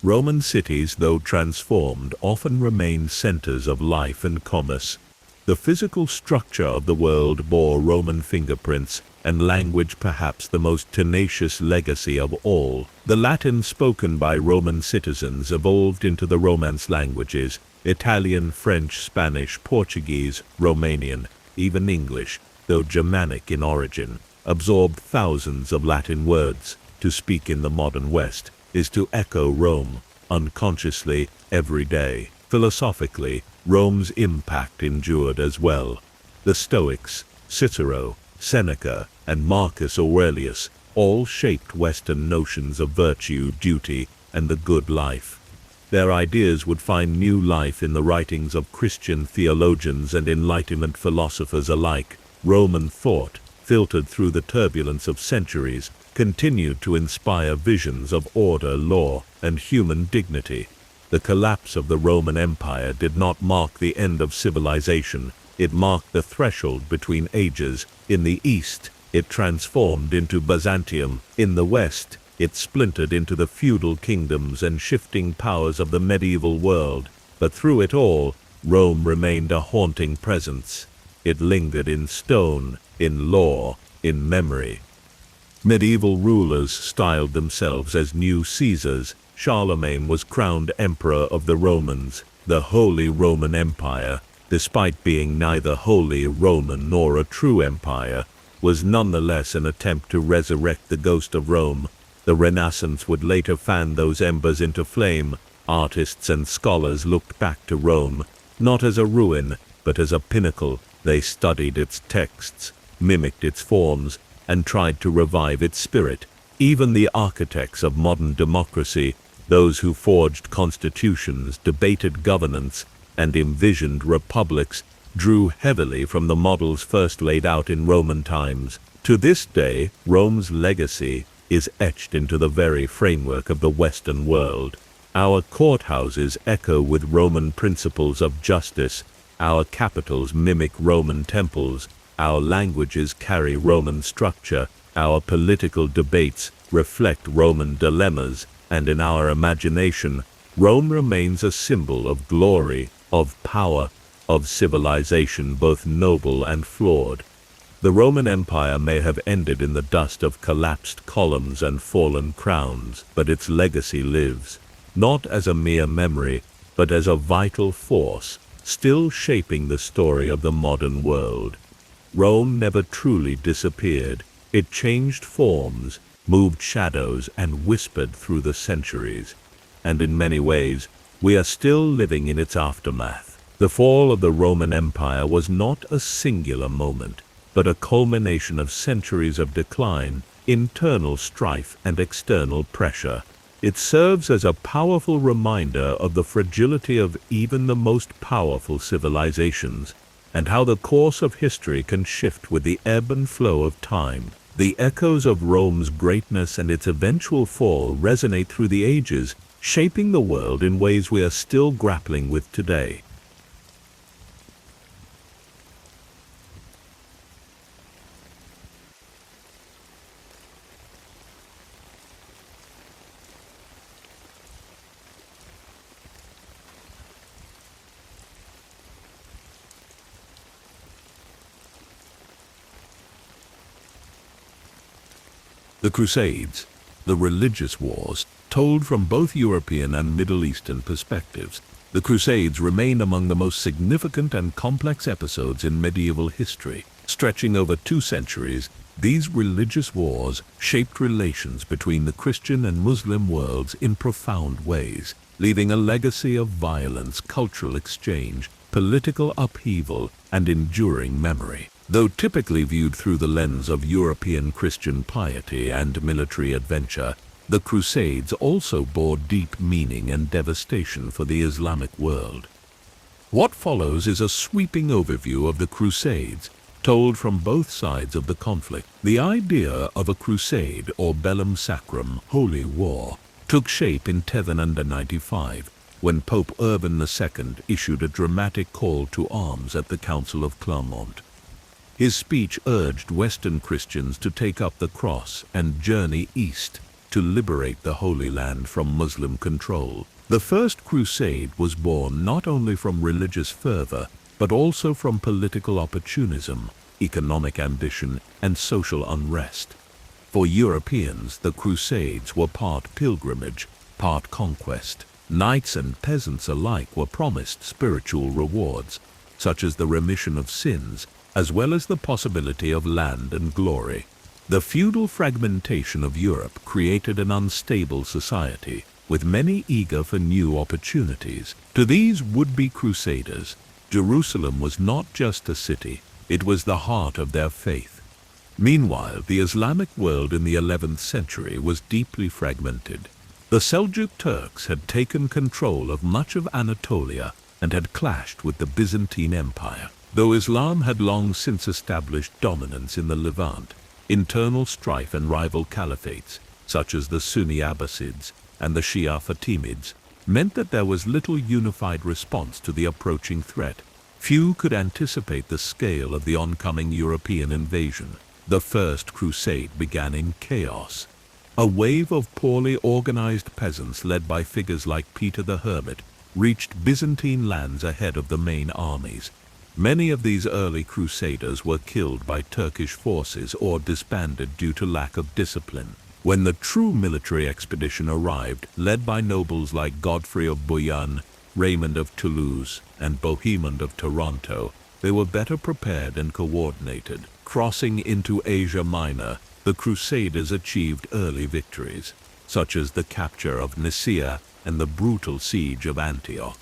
Roman cities, though transformed, often remained centers of life and commerce. The physical structure of the world bore Roman fingerprints, and language perhaps the most tenacious legacy of all. The Latin spoken by Roman citizens evolved into the Romance languages: Italian, French, Spanish, Portuguese, Romanian, even English, though Germanic in origin, absorbed thousands of Latin words. To speak in the modern West is to echo Rome, unconsciously, every day. Philosophically, Rome's impact endured as well. The Stoics, Cicero, Seneca, and Marcus Aurelius all shaped Western notions of virtue, duty, and the good life. Their ideas would find new life in the writings of Christian theologians and Enlightenment philosophers alike. Roman thought, filtered through the turbulence of centuries, continued to inspire visions of order, law, and human dignity. The collapse of the Roman Empire did not mark the end of civilization. It marked the threshold between ages. In the East, it transformed into Byzantium. In the West, it splintered into the feudal kingdoms and shifting powers of the medieval world. But through it all, Rome remained a haunting presence. It lingered in stone, in law, in memory. Medieval rulers styled themselves as new Caesars. Charlemagne was crowned Emperor of the Romans. The Holy Roman Empire, despite being neither Holy Roman nor a true empire, was nonetheless an attempt to resurrect the ghost of Rome. The Renaissance would later fan those embers into flame. Artists and scholars looked back to Rome, not as a ruin, but as a pinnacle. They studied its texts, mimicked its forms, and tried to revive its spirit. Even the architects of modern democracy, those who forged constitutions, debated governance, and envisioned republics, drew heavily from the models first laid out in Roman times. To this day, Rome's legacy is etched into the very framework of the Western world. Our courthouses echo with Roman principles of justice. Our capitals mimic Roman temples. Our languages carry Roman structure, our political debates reflect Roman dilemmas, and in our imagination, Rome remains a symbol of glory, of power, of civilization both noble and flawed. The Roman Empire may have ended in the dust of collapsed columns and fallen crowns, but its legacy lives, not as a mere memory, but as a vital force, still shaping the story of the modern world. Rome never truly disappeared. It changed forms, moved shadows, and whispered through the centuries. And in many ways, we are still living in its aftermath. The fall of the Roman Empire was not a singular moment, but a culmination of centuries of decline, internal strife, and external pressure. It serves as a powerful reminder of the fragility of even the most powerful civilizations, and how the course of history can shift with the ebb and flow of time. The echoes of Rome's greatness and its eventual fall resonate through the ages, shaping the world in ways we are still grappling with today. The Crusades, the religious wars, told from both European and Middle Eastern perspectives. The Crusades remain among the most significant and complex episodes in medieval history. Stretching over 2 centuries, these religious wars shaped relations between the Christian and Muslim worlds in profound ways, leaving a legacy of violence, cultural exchange, political upheaval, and enduring memory. Though typically viewed through the lens of European Christian piety and military adventure, the Crusades also bore deep meaning and devastation for the Islamic world. What follows is a sweeping overview of the Crusades, told from both sides of the conflict. The idea of a crusade, or bellum sacrum, holy war, took shape in 1095, when Pope Urban II issued a dramatic call to arms at the Council of Clermont. His speech urged Western Christians to take up the cross and journey east to liberate the Holy Land from Muslim control. The First Crusade was born not only from religious fervor, but also from political opportunism, economic ambition, and social unrest. For Europeans, the Crusades were part pilgrimage, part conquest. Knights and peasants alike were promised spiritual rewards, such as the remission of sins, as well as the possibility of land and glory. The feudal fragmentation of Europe created an unstable society, with many eager for new opportunities. To these would-be crusaders, Jerusalem was not just a city, it was the heart of their faith. Meanwhile, the Islamic world in the 11th century was deeply fragmented. The Seljuk Turks had taken control of much of Anatolia and had clashed with the Byzantine Empire. Though Islam had long since established dominance in the Levant, internal strife and rival caliphates, such as the Sunni Abbasids and the Shia Fatimids, meant that there was little unified response to the approaching threat. Few could anticipate the scale of the oncoming European invasion. The First Crusade began in chaos. A wave of poorly organized peasants led by figures like Peter the Hermit reached Byzantine lands ahead of the main armies. Many of these early crusaders were killed by Turkish forces or disbanded due to lack of discipline. When the true military expedition arrived, led by nobles like Godfrey of Bouillon, Raymond of Toulouse, and Bohemond of Taranto, they were better prepared and coordinated. Crossing into Asia Minor, the Crusaders achieved early victories, such as the capture of Nicaea and the brutal siege of Antioch.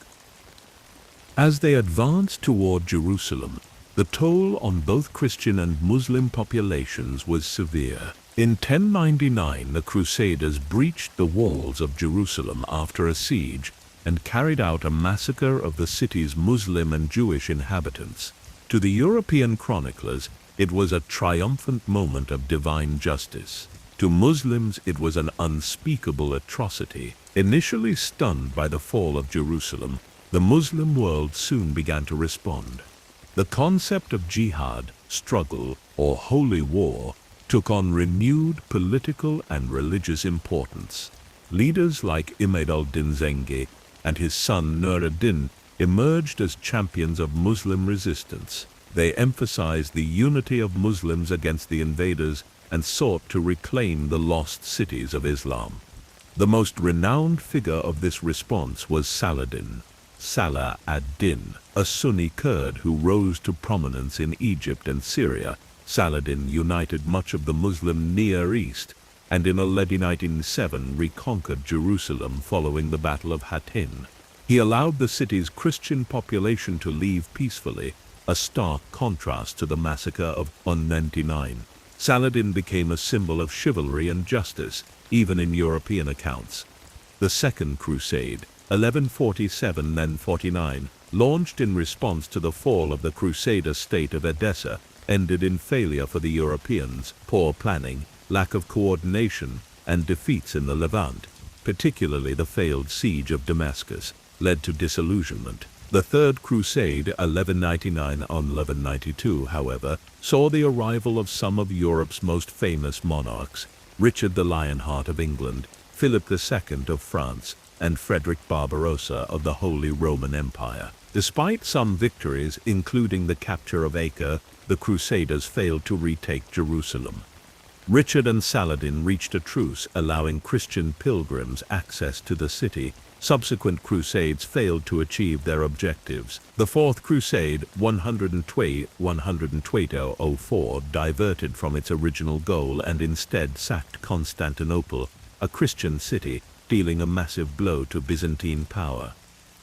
As they advanced toward Jerusalem, the toll on both Christian and Muslim populations was severe. In 1099, the Crusaders breached the walls of Jerusalem after a siege and carried out a massacre of the city's Muslim and Jewish inhabitants. To the European chroniclers, it was a triumphant moment of divine justice. To Muslims, it was an unspeakable atrocity. Initially stunned by the fall of Jerusalem, the Muslim world soon began to respond. The concept of jihad, struggle, or holy war, took on renewed political and religious importance. Leaders like Imad al-Din Zengi and his son Nur ad-Din emerged as champions of Muslim resistance. They emphasized the unity of Muslims against the invaders and sought to reclaim the lost cities of Islam. The most renowned figure of this response was Salah ad-Din, a Sunni Kurd who rose to prominence in Egypt and Syria. Saladin united much of the Muslim Near East and in 1197 reconquered Jerusalem following the Battle of Hattin. He allowed the city's Christian population to leave peacefully, a stark contrast to the massacre of 199. Saladin became a symbol of chivalry and justice, even in European accounts. The Second Crusade, 1147–49, launched in response to the fall of the Crusader state of Edessa, ended in failure for the Europeans, poor planning, lack of coordination, and defeats in the Levant, particularly the failed siege of Damascus, led to disillusionment. The Third Crusade, 1199–1192, however, saw the arrival of some of Europe's most famous monarchs, Richard the Lionheart of England, Philip II of France, and Frederick Barbarossa of the Holy Roman Empire. Despite some victories, including the capture of Acre, the Crusaders failed to retake Jerusalem. Richard and Saladin reached a truce, allowing Christian pilgrims access to the city. Subsequent crusades failed to achieve their objectives. The Fourth Crusade, 112–104, diverted from its original goal and instead sacked Constantinople, a Christian city, dealing a massive blow to Byzantine power.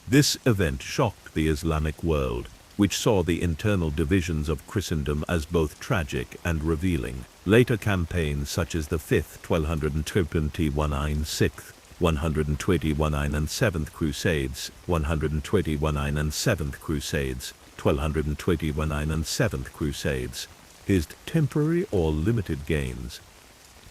This event shocked the Islamic world, which saw the internal divisions of Christendom as both tragic and revealing. Later campaigns such as the 5th, 1221, 6th, 121 and 7th Crusades, 121 and 7th Crusades, 1221 and 7th Crusades, his temporary or limited gains.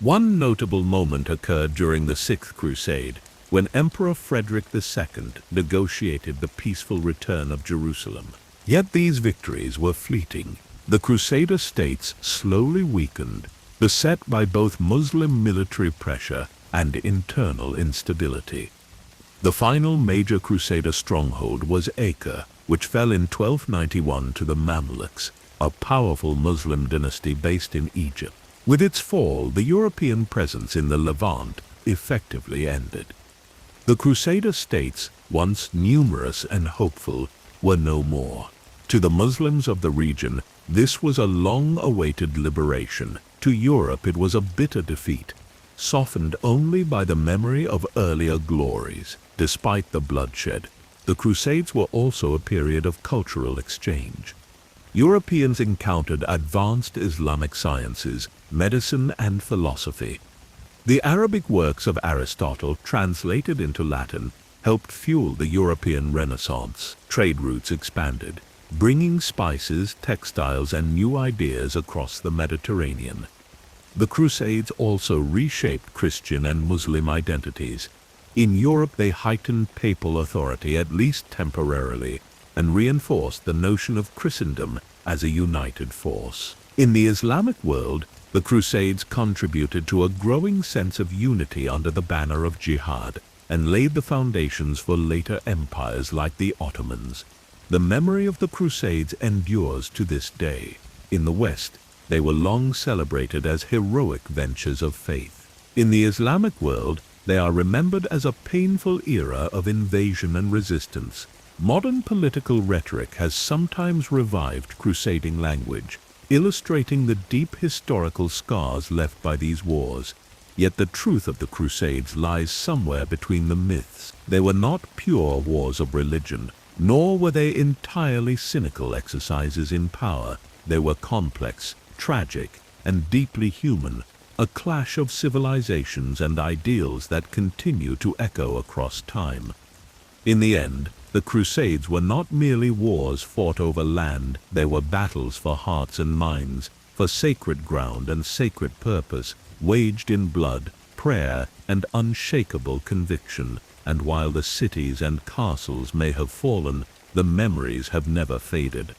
One notable moment occurred during the 6th Crusade, when Emperor Frederick II negotiated the peaceful return of Jerusalem. Yet these victories were fleeting. The Crusader states slowly weakened, beset by both Muslim military pressure and internal instability. The final major Crusader stronghold was Acre, which fell in 1291 to the Mamluks, a powerful Muslim dynasty based in Egypt. With its fall, the European presence in the Levant effectively ended. The Crusader states, once numerous and hopeful, were no more. To the Muslims of the region, this was a long-awaited liberation. To Europe, it was a bitter defeat, softened only by the memory of earlier glories. Despite the bloodshed, the Crusades were also a period of cultural exchange. Europeans encountered advanced Islamic sciences, medicine, and philosophy. The Arabic works of Aristotle, translated into Latin, helped fuel the European Renaissance. Trade routes expanded, bringing spices, textiles, and new ideas across the Mediterranean. The Crusades also reshaped Christian and Muslim identities. In Europe, they heightened papal authority, at least temporarily, and reinforced the notion of Christendom as a united force. In the Islamic world, the Crusades contributed to a growing sense of unity under the banner of jihad, and laid the foundations for later empires like the Ottomans. The memory of the Crusades endures to this day. In the West, they were long celebrated as heroic ventures of faith. In the Islamic world, they are remembered as a painful era of invasion and resistance. Modern political rhetoric has sometimes revived crusading language, illustrating the deep historical scars left by these wars. Yet the truth of the Crusades lies somewhere between the myths. They were not pure wars of religion, nor were they entirely cynical exercises in power. They were complex, tragic, and deeply human, a clash of civilizations and ideals that continue to echo across time. In the end, the Crusades were not merely wars fought over land, they were battles for hearts and minds, for sacred ground and sacred purpose, waged in blood, prayer, and unshakable conviction. And while the cities and castles may have fallen, the memories have never faded.